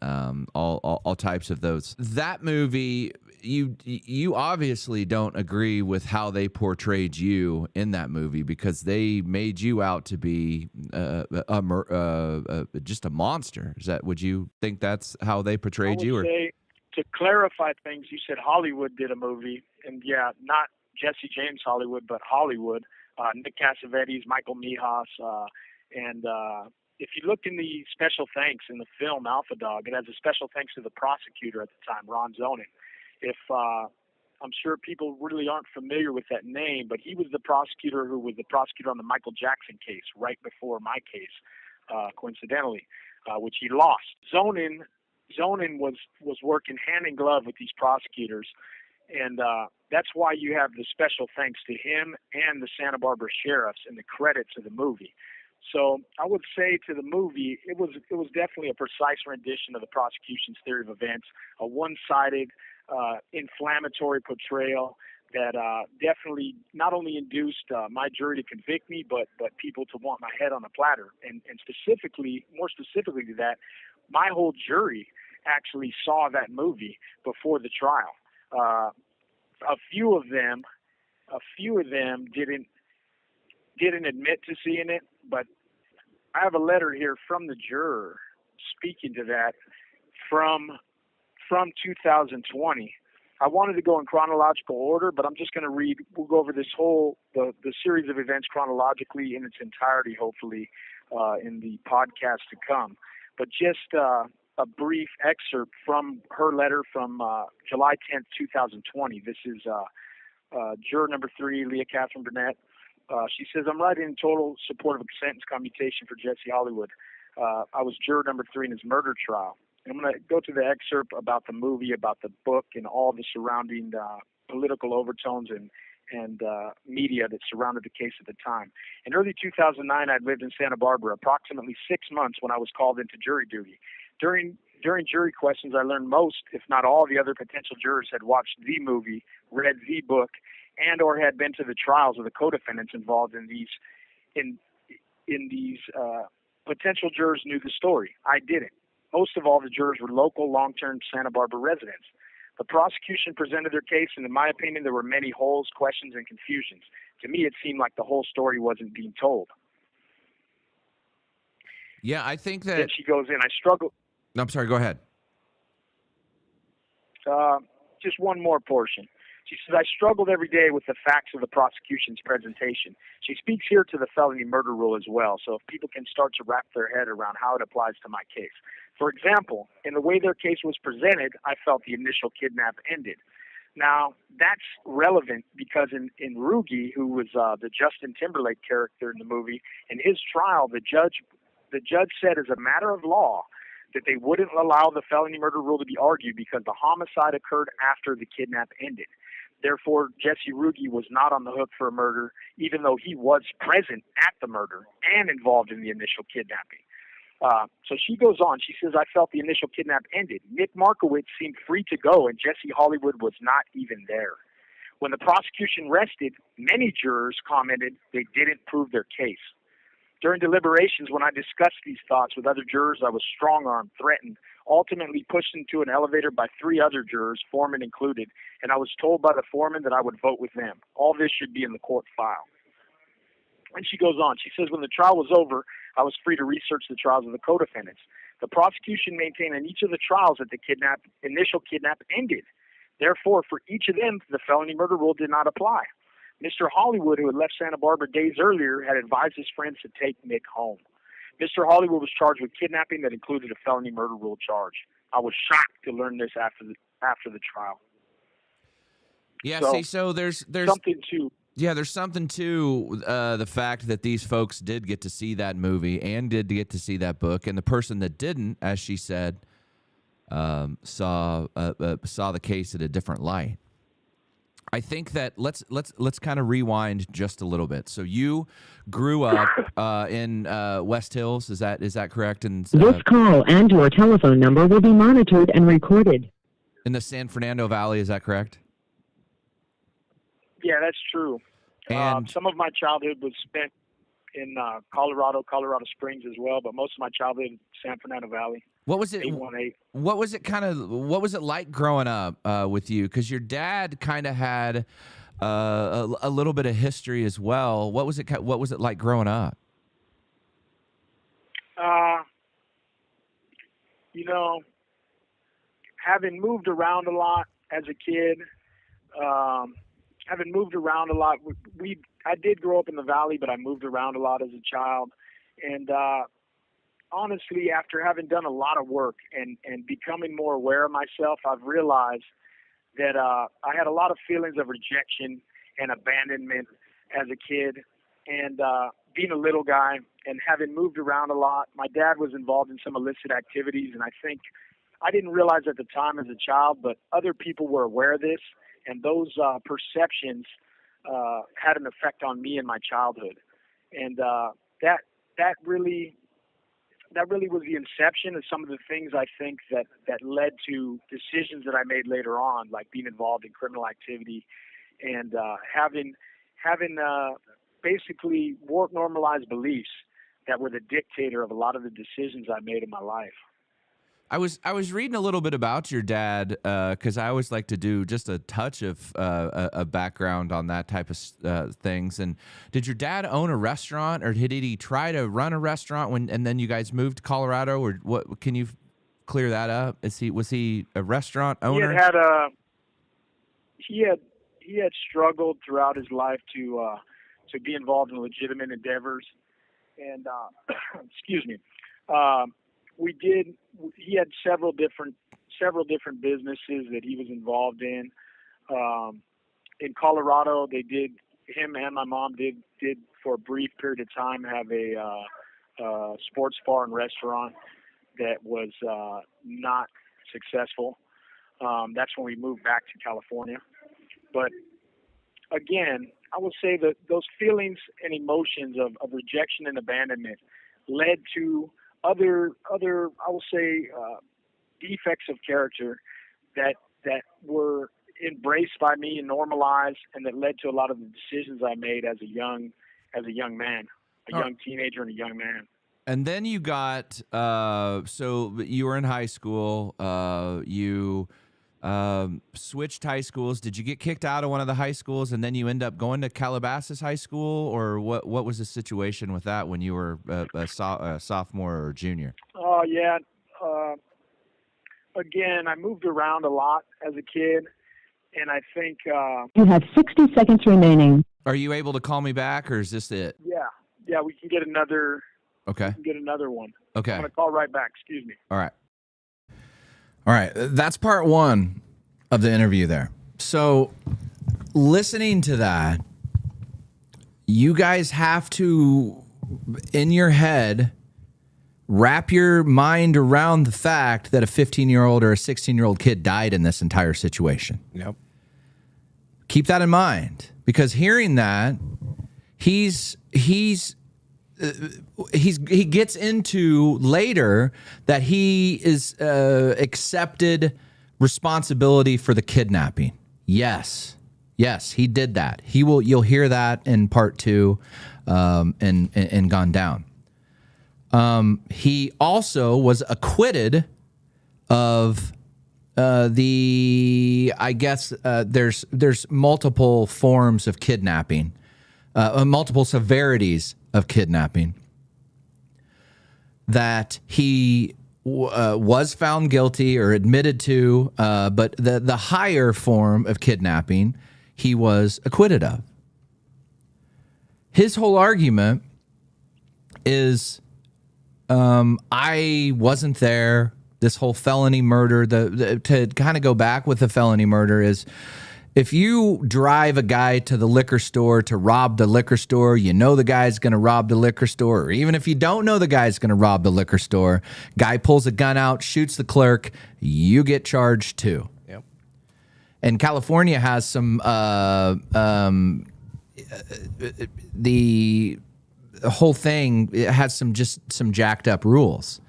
all types of those. That movie, you obviously don't agree with how they portrayed you in that movie because they made you out to be just a monster. Would you think that's how they portrayed you? Or? To clarify things, you said Hollywood did a movie, and yeah, not Jesse James Hollywood, but Hollywood, Nick Cassavetes, Michael Mijas, and if you look in the special thanks in the film Alpha Dog, it has a special thanks to the prosecutor at the time, Ron Zonin. I'm sure people really aren't familiar with that name, but he was the prosecutor who was the prosecutor on the Michael Jackson case right before my case, coincidentally, which he lost. Zonin was working hand in glove with these prosecutors, and that's why you have the special thanks to him and the Santa Barbara sheriffs in the credits of the movie. So I would say to the movie, it was definitely a precise rendition of the prosecution's theory of events, a one-sided, inflammatory portrayal that definitely not only induced my jury to convict me, but people to want my head on a platter. And more specifically to that, my whole jury actually saw that movie before the trial. A few of them didn't admit to seeing it, but I have a letter here from the juror speaking to that from 2020. I wanted to go in chronological order, but I'm just going to read. We'll go over this whole the series of events chronologically in its entirety, hopefully, in the podcast to come. But just a brief excerpt from her letter from July 10th, 2020. This is juror number 3, Leah Catherine Burnett. She says, I'm writing in total support of a sentence commutation for Jesse Hollywood. I was juror number 3 in his murder trial. I'm going to go to the excerpt about the movie, about the book, and all the surrounding political overtones and media that surrounded the case at the time. In early 2009, I'd lived in Santa Barbara approximately 6 months when I was called into jury duty. During jury questions, I learned most, if not all, the other potential jurors had watched the movie, read the book, and or had been to the trials of the co-defendants involved in these. Potential jurors knew the story. I didn't. Most of all, the jurors were local, long-term Santa Barbara residents. The prosecution presented their case, and in my opinion, there were many holes, questions, and confusions. To me, it seemed like the whole story wasn't being told. Yeah, I think that... Then she goes in, I struggle... I'm sorry, go ahead. Just one more portion. She says, I struggled every day with the facts of the prosecution's presentation. She speaks here to the felony murder rule as well, so if people can start to wrap their head around how it applies to my case. For example, in the way their case was presented, I felt the initial kidnap ended. Now, that's relevant because in Rugi, who was the Justin Timberlake character in the movie, in his trial, the judge said as a matter of law that they wouldn't allow the felony murder rule to be argued because the homicide occurred after the kidnap ended. Therefore, Jesse Rugi was not on the hook for a murder, even though he was present at the murder and involved in the initial kidnapping. So she goes on. She says, I felt the initial kidnap ended. Nick Markowitz seemed free to go, and Jesse Hollywood was not even there. When the prosecution rested, many jurors commented they didn't prove their case. During deliberations, when I discussed these thoughts with other jurors, I was strong-armed, threatened, ultimately pushed into an elevator by 3 other jurors, foreman included, and I was told by the foreman that I would vote with them. All this should be in the court file. And she goes on. She says, when the trial was over, I was free to research the trials of the co-defendants. The prosecution maintained in each of the trials that the initial kidnap ended. Therefore, for each of them, the felony murder rule did not apply. Mr. Hollywood, who had left Santa Barbara days earlier, had advised his friends to take Nick home. Mr. Hollywood was charged with kidnapping that included a felony murder rule charge. I was shocked to learn this after the trial. Yeah, so there's something to... Yeah, there's something to the fact that these folks did get to see that movie and did get to see that book, and the person that didn't, as she said, saw the case at a different light. I think that let's kind of rewind just a little bit. So you grew up in West Hills, is that correct? And this call and your telephone number will be monitored and recorded. In the San Fernando Valley, is that correct? Yeah, that's true. And some of my childhood was spent in Colorado Springs as well, but most of my childhood in San Fernando Valley. What was it? 818. What was it like growing up with you? Because your dad kind of had a little bit of history as well. What was it like growing up? Having moved around a lot as a kid, I did grow up in the valley, but I moved around a lot as a child. And honestly, after having done a lot of work and becoming more aware of myself, I've realized that I had a lot of feelings of rejection and abandonment as a kid. And being a little guy and having moved around a lot, my dad was involved in some illicit activities, and I think I didn't realize at the time as a child, but other people were aware of this, and those perceptions had an effect on me in my childhood. And that that really was the inception of some of the things I think that led to decisions that I made later on, like being involved in criminal activity and having basically more normalized beliefs that were the dictator of a lot of the decisions I made in my life. I was reading a little bit about your dad because I always like to do just a touch of a background on that type of things. And did your dad own a restaurant, or did he try to run a restaurant and then you guys moved to Colorado, or what? Can you clear that up? Was he a restaurant owner? He had struggled throughout his life to be involved in legitimate endeavors, and excuse me. He had several different businesses that he was involved in. In Colorado, him and my mom did for a brief period of time have a sports bar and restaurant that was not successful. That's when we moved back to California. But again, I will say that those feelings and emotions of rejection and abandonment led to other I will say defects of character that were embraced by me and normalized, and that led to a lot of the decisions I made as a young man, young teenager and a young man. And then you got so you were in high school. You switched high schools. Did you get kicked out of one of the high schools, and then you end up going to Calabasas High School, or what was the situation with that when you were a sophomore or junior? Oh yeah. Again, I moved around a lot as a kid, and I think You have 60 seconds remaining. Are you able to call me back, or is this it? yeah, we can get another. Okay. We can get another one. Okay. I'm gonna call right back. Excuse me. All right. That's part one of the interview there. So listening to that, you guys have to, in your head, wrap your mind around the fact that a 15-year-old or a 16-year-old kid died in this entire situation. Yep. Keep that in mind, because hearing that, he gets into later that he is accepted responsibility for the kidnapping. Yes, he did that. You'll hear that in part two, and Gone Down. He also was acquitted of there's multiple forms of kidnapping, multiple severities of kidnapping that he was found guilty or admitted to, but the higher form of kidnapping he was acquitted of. His whole argument is, I wasn't there. This whole felony murder, to kind of go back with the felony murder is, if you drive a guy to the liquor store to rob the liquor store, you know the guy's going to rob the liquor store. Or even if you don't know the guy's going to rob the liquor store, guy pulls a gun out, shoots the clerk, you get charged too. Yep. And California has some the whole thing, it has some jacked up rules.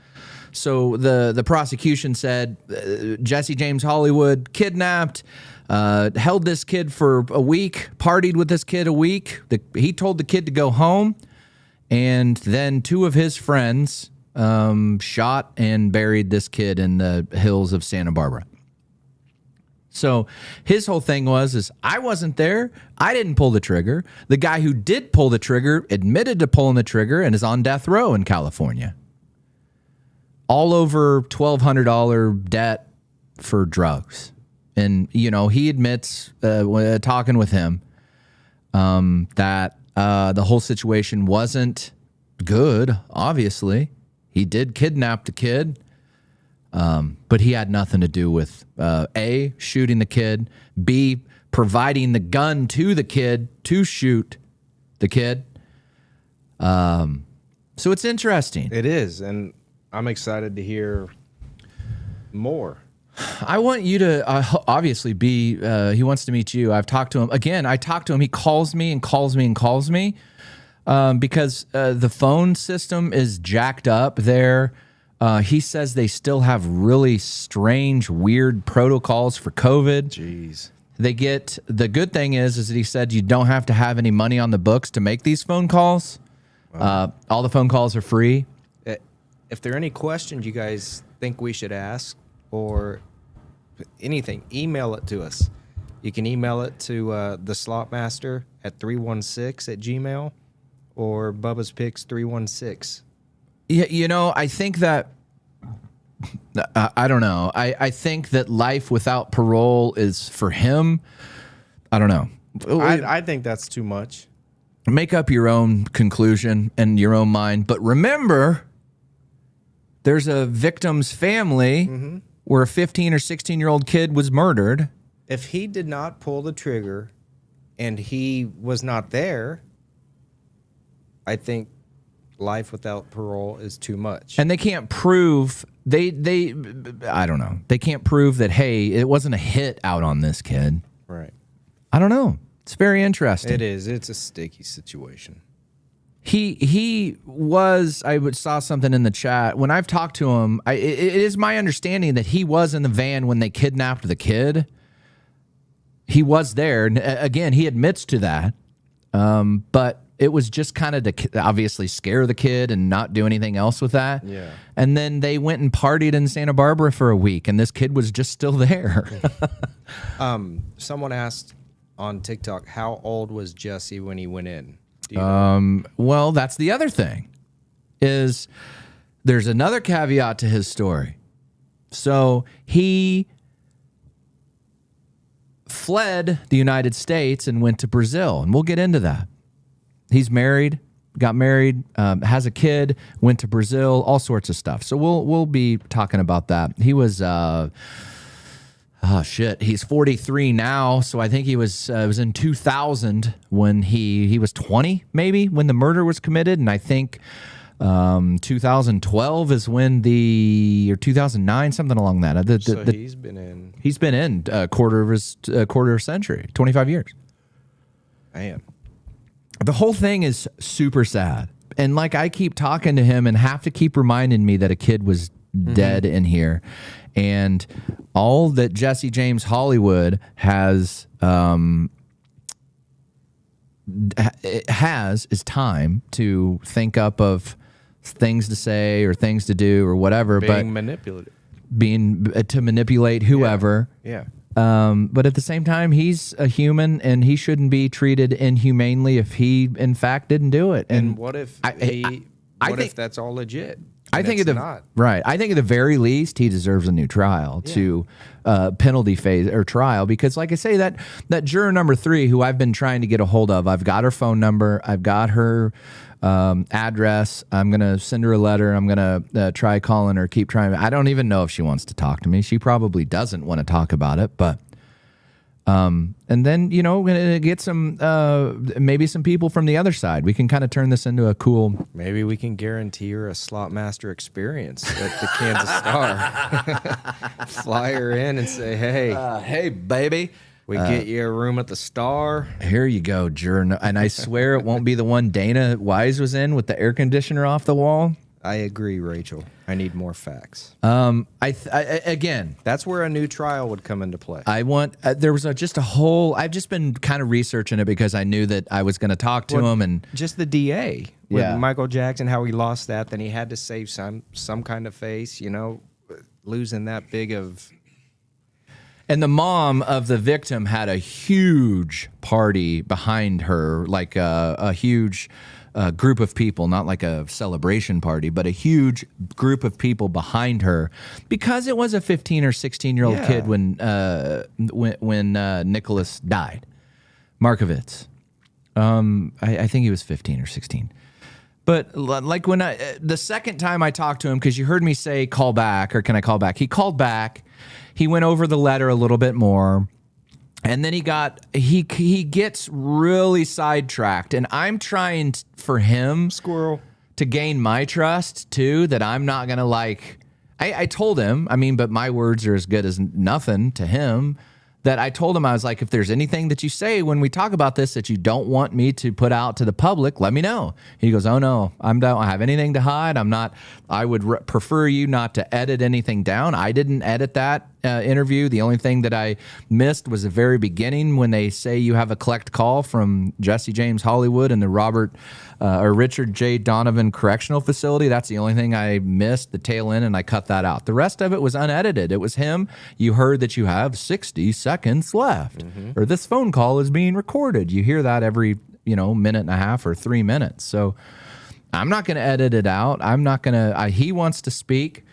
So the prosecution said Jesse James Hollywood kidnapped, held this kid for a week, partied with this kid a week. He told the kid to go home, and then two of his friends shot and buried this kid in the hills of Santa Barbara. So his whole thing is I wasn't there. I didn't pull the trigger. The guy who did pull the trigger admitted to pulling the trigger and is on death row in California. All over $1,200 debt for drugs. And, he admits, talking with him, that the whole situation wasn't good, obviously. He did kidnap the kid, but he had nothing to do with, A, shooting the kid, B, providing the gun to the kid to shoot the kid. So it's interesting. It is, and I'm excited to hear more. I want you to obviously be, he wants to meet you. I've talked to him. Again, I talked to him. He calls me and calls me and calls me. because the phone system is jacked up there. He says they still have really strange, weird protocols for COVID. Jeez. They get, the good thing is that he said you don't have to have any money on the books to make these phone calls. All the phone calls are free. If there are any questions you guys think we should ask or anything, email it to us. You can email it to the Slotmaster at 316@gmail or Bubba's Picks 316. Yeah, you know, I think that I don't know. I think that life without parole is for him. I don't know. I think that's too much. Make up your own conclusion and your own mind. But remember, there's a victim's family where a 15 or 16-year-old kid was murdered. If he did not pull the trigger and he was not there, I think life without parole is too much. And they can't prove I don't know. They can't prove that, hey, it wasn't a hit out on this kid. Right. I don't know. It's very interesting. It is. It's a sticky situation. He was, saw something in the chat. When I've talked to him, it is my understanding that he was in the van when they kidnapped the kid. He was there. And again, he admits to that. But it was just kind of to obviously scare the kid and not do anything else with that. Yeah. And then they went and partied in Santa Barbara for a week, and this kid was just still there. Someone asked on TikTok, how old was Jesse when he went in? Do you know? Well, that's the other thing, is there's another caveat to his story. So he fled the United States and went to Brazil, and we'll get into that. He's married, got married, has a kid, went to Brazil, all sorts of stuff. So we'll be talking about that. He was he's 43 now, so I think he was it was in 2000 when he was 20 maybe when the murder was committed, and I think 2012 is when or 2009, something along that. So he's been in a quarter of a century, 25 years. Man. The whole thing is super sad. And like I keep talking to him and have to keep reminding me that a kid was dead in here. And all that Jesse James Hollywood has is time to think up of things to say or things to do or whatever. Being manipulative. To manipulate whoever. Yeah. But at the same time, he's a human and he shouldn't be treated inhumanely if he, in fact, didn't do it. And what if if that's all legit? I think not. Right. I think at the very least, he deserves a new trial to penalty phase or trial, because like I say, that juror number 3 who I've been trying to get a hold of, I've got her phone number. I've got her address. I'm going to send her a letter. I'm going to try calling her, keep trying. I don't even know if she wants to talk to me. She probably doesn't want to talk about it, but and then, you know, we're going to get some maybe some people from the other side. We can kind of turn this into a cool. Maybe we can guarantee her a slot master experience at the Kansas Star. Fly her in and say, hey, baby. We get you a room at the Star. Here you go, juror. And I swear it won't be the one Dana Wise was in with the air conditioner off the wall. I agree, Rachel. I need more facts. Again, that's where a new trial would come into play. I want. There was just a whole. I've just been kind of researching it because I knew that I was going to talk to him, and just the DA with Michael Jackson, how he lost that, then he had to save some kind of face. You know, losing that big of. And the mom of the victim had a huge party behind her, like a huge group of people, not like a celebration party, but a huge group of people behind her, because it was a 15 or 16-year-old kid when Nicholas died. Markovitz. I think he was 15 or 16. But like when the second time I talked to him, because you heard me say call back, or can I call back? He called back. He went over the letter a little bit more, and then he gets really sidetracked. And I'm trying for him to gain my trust too, that I'm not gonna I told him, but my words are as good as nothing to him, that I told him, I was like, if there's anything that you say when we talk about this that you don't want me to put out to the public, let me know. He goes, oh no, I don't have anything to hide. I would prefer you not to edit anything down. I didn't edit that interview. The only thing that I missed was the very beginning when they say you have a collect call from Jesse James Hollywood and the Richard J. Donovan Correctional Facility. That's the only thing I missed, the tail end, and I cut that out. The rest of it was unedited. It was him. You heard that you have 60 seconds left, or this phone call is being recorded. You hear that every, minute and a half or 3 minutes. So I'm not going to edit it out. I'm not going to, he wants to speak.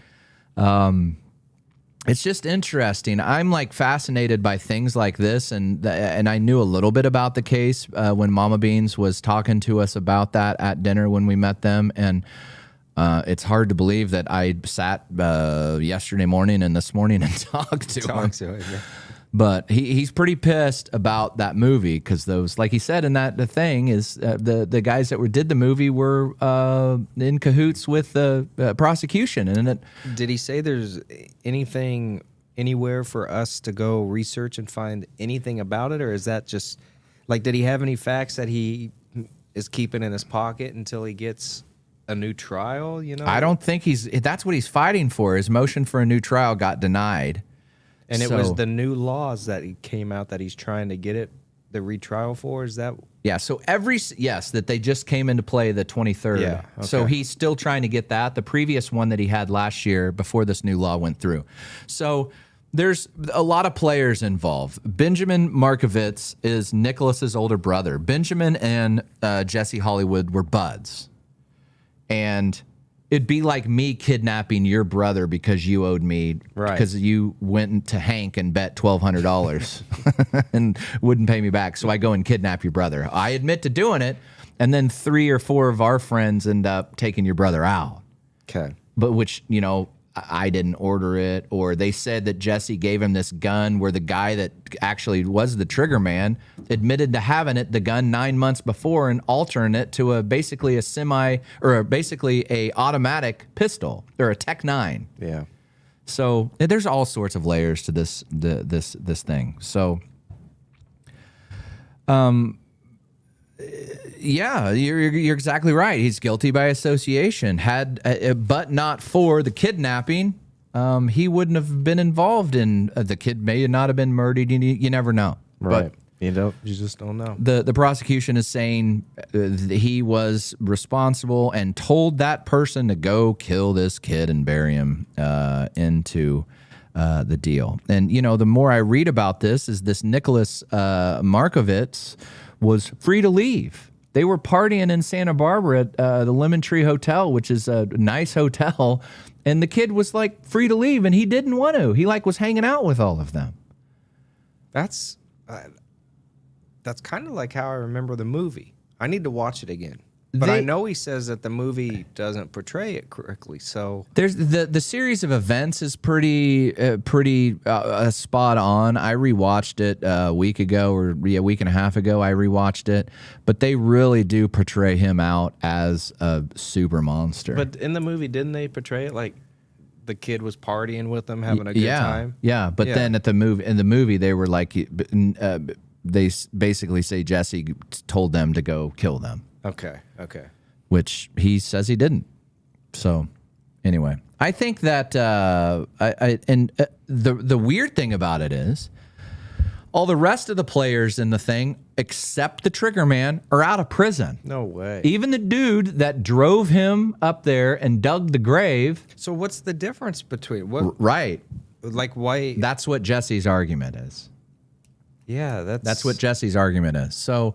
It's just interesting. I'm like fascinated by things like this, and I knew a little bit about the case when Mama Beans was talking to us about that at dinner when we met them, and it's hard to believe that I sat yesterday morning and this morning and talked to him. Yeah. But he's pretty pissed about that movie because those, like he said in the thing, is the guys that did the movie were in cahoots with the prosecution. And Did he say there's anything anywhere for us to go research and find anything about it, or is that just like, did he have any facts that he is keeping in his pocket until he gets a new trial? I don't think that's what he's fighting for. His motion for a new trial got denied. And it was the new laws that he came out that he's trying to get the retrial for. Is that? Yeah. So that they just came into play the 23rd. Yeah. Okay. So he's still trying to get that. The previous one that he had last year before this new law went through. So there's a lot of players involved. Benjamin Markovitz is Nicholas's older brother. Benjamin and Jesse Hollywood were buds. And it'd be like me kidnapping your brother because you owed me, right? Because you went to Hank and bet $1,200 and wouldn't pay me back. So I go and kidnap your brother. I admit to doing it, and then 3 or 4 of our friends end up taking your brother out. Okay. But which, I didn't order it, or they said that Jesse gave him this gun where the guy that actually was the trigger man admitted to having the gun 9 months before and altering it to basically a automatic pistol or a Tech 9. Yeah. So there's all sorts of layers to this thing. So, yeah, you're exactly right. He's guilty by association. But not for the kidnapping, he wouldn't have been involved in. The kid may not have been murdered. You never know. Right. But you just don't know. The prosecution is saying he was responsible and told that person to go kill this kid and bury him into the deal. And the more I read about this, is this Nicholas Markovitz was free to leave. They were partying in Santa Barbara at the Lemon Tree Hotel, which is a nice hotel, and the kid was like free to leave, and he didn't want to. He was hanging out with all of them. That's kind of like how I remember the movie. I need to watch it again. But I know he says that the movie doesn't portray it correctly. So there's the series of events is pretty spot on. I rewatched it a week ago, or a week and a half ago. I rewatched it, but they really do portray him out as a super monster. But in the movie, didn't they portray it like the kid was partying with them, having a good time? Yeah, but then in the movie, they were like, they basically say Jesse told them to go kill them. Okay. Which he says he didn't. So, anyway, I think that the weird thing about it is, all the rest of the players in the thing, except the trigger man, are out of prison. No way. Even the dude that drove him up there and dug the grave. So what's the difference between what? Right. Like why? That's what Jesse's argument is. Yeah, that's what Jesse's argument is. So,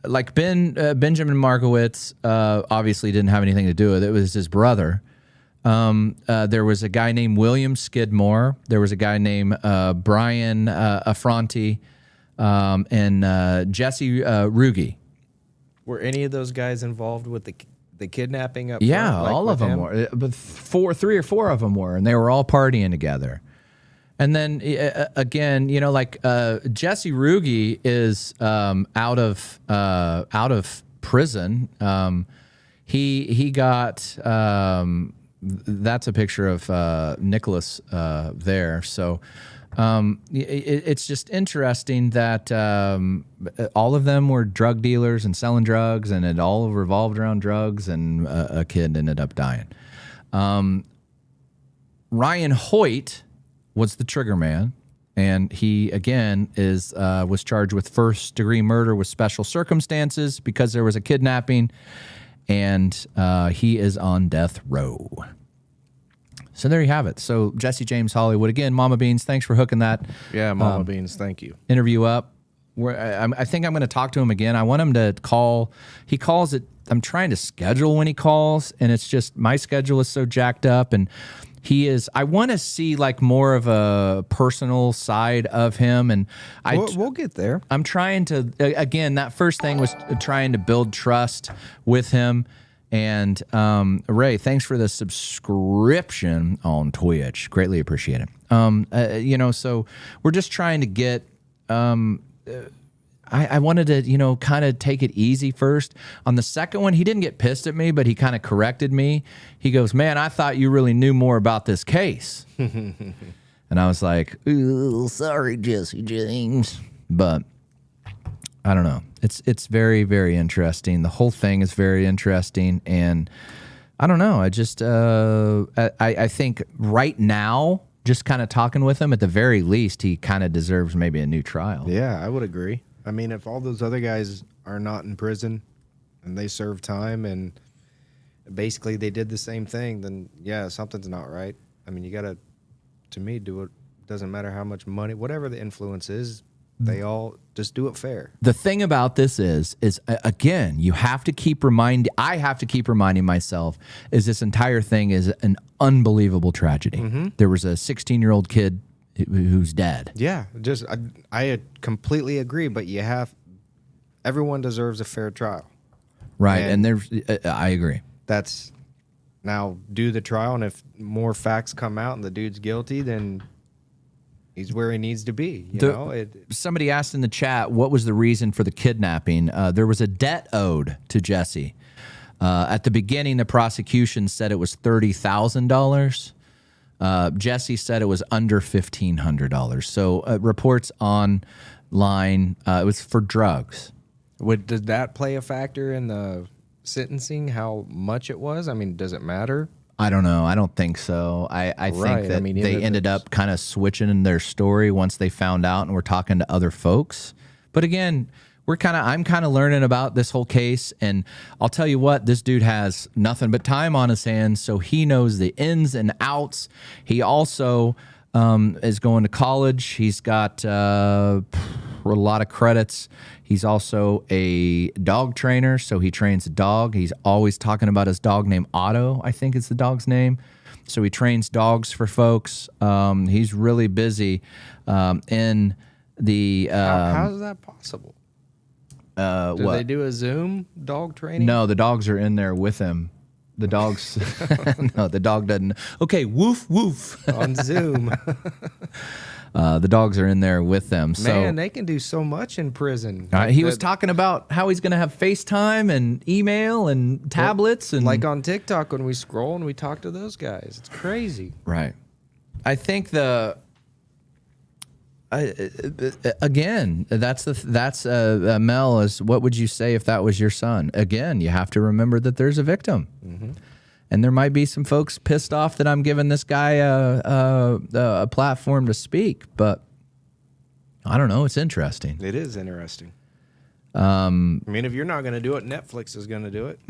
like Benjamin Markowitz obviously didn't have anything to do with it. It was his brother. There was a guy named William Skidmore. There was a guy named Brian Affronti and Jesse Ruge. Were any of those guys involved with the kidnapping up Yeah, front, like all of them him? were. But 3 or 4 of them were, and they were all partying together. And then again, Jesse Ruge is out of prison. He got that's a picture of Nicholas there. So it's just interesting that all of them were drug dealers and selling drugs, and it all revolved around drugs, and a kid ended up dying. Ryan Hoyt was the trigger man, and he again was charged with first-degree murder with special circumstances because there was a kidnapping, and he is on death row. So there you have it. So Jesse James Hollywood again, Mama Beans, thanks for hooking that. Yeah, Mama Beans, thank you. Interview up. I think I'm going to talk to him again. I want him to call. He calls it. I'm trying to schedule when he calls, and it's just my schedule is so jacked up, and he is. I want to see like more of a personal side of him, and We'll get there. I'm trying to. Again, that first thing was trying to build trust with him. And Ray, thanks for the subscription on Twitch. Greatly appreciate it. So we're just trying to get. I wanted to, kind of take it easy first. On the second one, he didn't get pissed at me, but he kind of corrected me. He goes, "Man, I thought you really knew more about this case." And I was like, "Ooh, sorry, Jesse James," but I don't know. It's very, very interesting. The whole thing is very interesting, and I don't know. I just I think right now, just kind of talking with him, at the very least, he kind of deserves maybe a new trial. Yeah, I would agree. I mean, if all those other guys are not in prison and they serve time and basically they did the same thing, then yeah, something's not right. I mean, you got to me, do it. Doesn't matter how much money, whatever the influence is, they all just do it fair. The thing about this is again, you have to keep I have to keep reminding myself, is this entire thing is an unbelievable tragedy. Mm-hmm. There was a 16-year-old kid who's dead. Yeah, just I completely agree, but everyone deserves a fair trial. Right, and there's I agree. That's now do the trial, and if more facts come out and the dude's guilty, then he's where he needs to be. Somebody asked in the chat, what was the reason for the kidnapping? There was a debt owed to Jesse. At the beginning, the prosecution said it was $30,000. Jesse said it was under $1,500. So reports online, it was for drugs. Did that play a factor in the sentencing, how much it was? I mean, does it matter? I don't know. I don't think so. I think that they ended up kind of switching in their story once they found out and were talking to other folks. But again, I'm kind of learning about this whole case, and I'll tell you what, this dude has nothing but time on his hands, so he knows the ins and outs. He also is going to college. He's got a lot of credits. He's also a dog trainer, so he trains a dog. He's always talking about his dog named Otto, I think is the dog's name. So he trains dogs for folks. He's really busy in the... how is that possible? Do they do a Zoom dog training? No, the dogs are in there with him. The dogs... No, the dog doesn't... Okay, woof, woof. On Zoom. The dogs are in there with them. Man, they can do so much in prison. He was talking about how he's going to have FaceTime and email and tablets. And like on TikTok when we scroll and we talk to those guys. It's crazy. Right. I think again, that's Mel, is what would you say if that was your son? Again, you have to remember that there's a victim. Mm-hmm. And there might be some folks pissed off that I'm giving this guy a platform to speak, but I don't know. It's interesting. It is interesting. I mean, if you're not going to do it, Netflix is going to do it.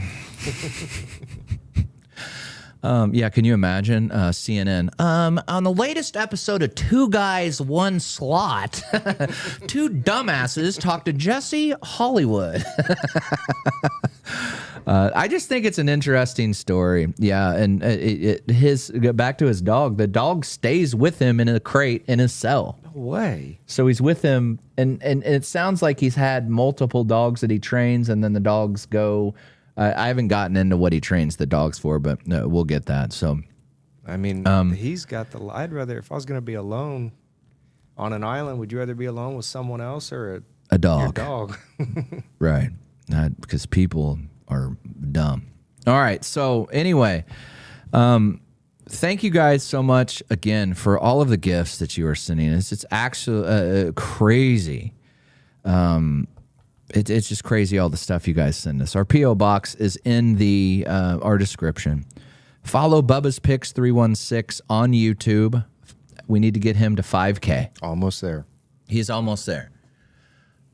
Yeah, can you imagine CNN? On the latest episode of Two Guys, One Slot, two dumbasses talk to Jesse Hollywood. I just think it's an interesting story. Yeah, and back to his dog. The dog stays with him in a crate in his cell. No way. So he's with him, and it sounds like he's had multiple dogs that he trains, and then the dogs go... I haven't gotten into what he trains the dogs for, but we'll get that. So, I mean, he's got the... I'd rather... If I was going to be alone on an island, would you rather be alone with someone else or a dog? Your dog. Right. Not because people... are dumb. All right. So anyway, Thank you guys so much again for all of the gifts that you are sending us. It's actually crazy. It's just crazy all the stuff you guys send us. Our P.O. box is in the our description. Follow Bubba's Picks 316 on YouTube. We need to get him to 5K. Almost there. He's almost there.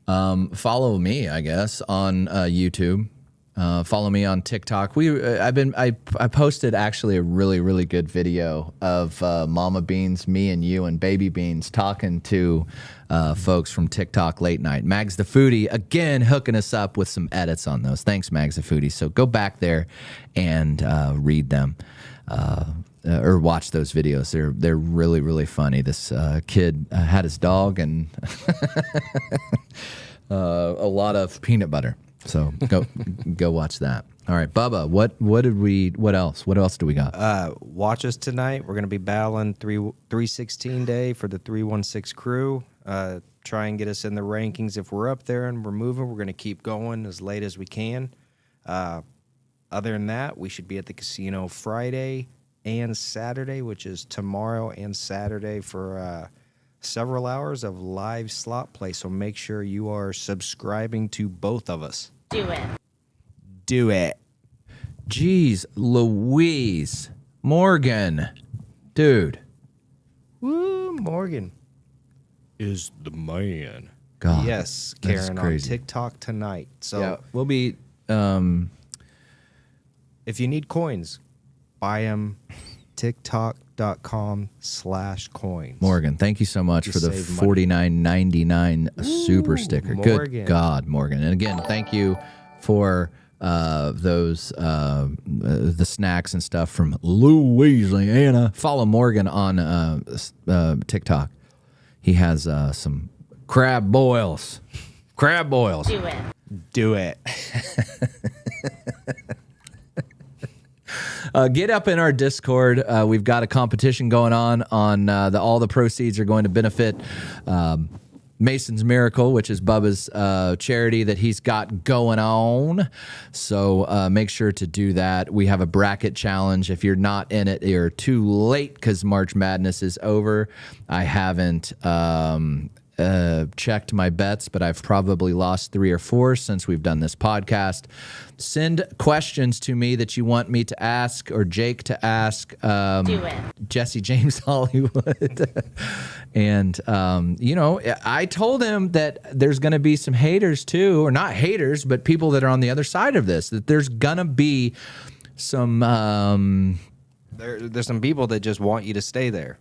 Follow me, I guess, on YouTube. Follow me on TikTok. I posted actually a really good video of Mama Beans, me and you and Baby Beans talking to folks from TikTok late night. Mags the Foodie again hooking us up with some edits on those. Thanks, Mags the Foodie. So go back there and read them. Or watch those videos. They're really funny. This kid had his dog and a lot of peanut butter. So go watch that. All right, Bubba, what else do we got? Watch us tonight. We're going to be battling 316 day for the 316 crew. Try and get us in the rankings. If we're up there and we're moving, we're going to keep going as late as we can. Other than that, we should be at the casino Friday and Saturday, which is tomorrow and Saturday for several hours of live slot play. So make sure you are subscribing to both of us. Do it. Jeez Louise. Morgan. Dude. Woo, Morgan is the man. God. Yes, that's Karen, on crazy. TikTok tonight. So Yeah, we'll be if you need coins, buy them. TikTok.com/coins. Morgan, thank you so much for the save money. $49.99 super sticker. Morgan. Good God, Morgan. And again, thank you for those the snacks and stuff from Louisiana. Follow Morgan on TikTok. He has some crab boils. Crab boils. Do it. Do it. Get up in our Discord. We've got a competition going on all the proceeds are going to benefit Mason's Miracle, which is Bubba's charity that he's got going on. So make sure to do that. We have a bracket challenge. If you're not in it, you're too late because March Madness is over. I haven't checked my bets, but I've probably lost 3 or 4 since we've done this podcast. Send questions to me that you want me to ask or Jake to ask. Do it. Jesse James Hollywood. And, I told him that there's going to be some haters too, or not haters, but people that are on the other side of this, that there's going to be some... There's some people that just want you to stay there.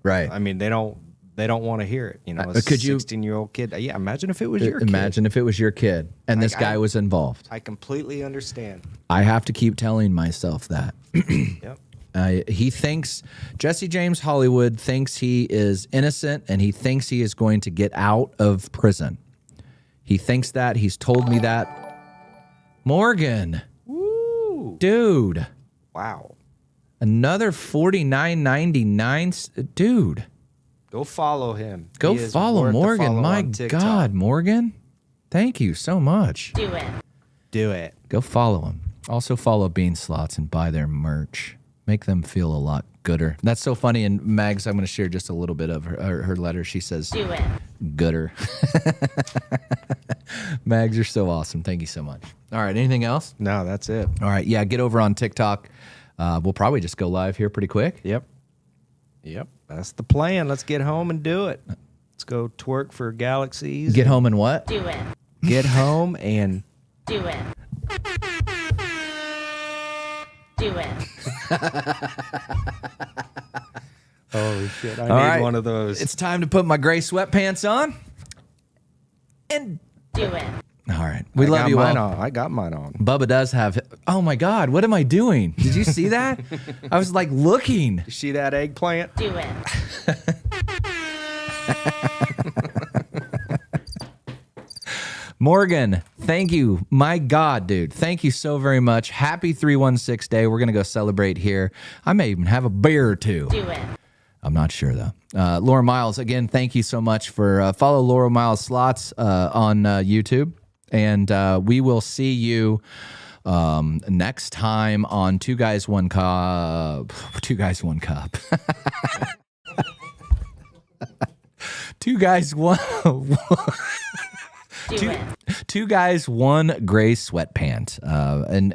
Right. I mean, they don't want to hear it. You know, a could you- 16-year-old kid. Yeah, imagine if it was your kid. Imagine if it was your kid and this guy was involved. I completely understand. I have to keep telling myself that. Yep. He thinks, Jesse James Hollywood thinks he is innocent and he thinks he is going to get out of prison. He thinks that. He's told me that. Morgan. Woo. Dude. Wow. Another $49.99. Dude. Go follow him. Go He is follow worth the Morgan. follow My on TikTok. God, Morgan. Thank you so much. Do it. Do it. Go follow him. Also follow Bean Slots and buy their merch. Make them feel a lot gooder. That's so funny. And Mags, I'm going to share just a little bit of her letter. She says, Do it. gooder. Mags, you're so awesome. Thank you so much. All right. Anything else? No, that's it. All right. Yeah. Get over on TikTok. We'll probably just go live here pretty quick. Yep. That's the plan. Let's get home and do it. Let's go twerk for galaxies. Get home and what? Do it. Get home and Do it. Do it. holy shit! I All need right. one of those. It's time to put my gray sweatpants on. And Do it. all right. We love you all. I got mine on. Bubba does have. Oh my God. What am I doing? Did you see that? I was like looking. You see that eggplant? Do it. Morgan, thank you. My God, dude. Thank you so very much. Happy 316 day. We're going to go celebrate here. I may even have a beer or two. Do it. I'm not sure, though. Laura Miles, again, thank you so much for follow Laura Miles Slots on YouTube. And we will see you next time on Two Guys, One Cup. Two Guys, One Cup. Two Guys, One... Do it. Two Guys, One Gray Sweatpant. And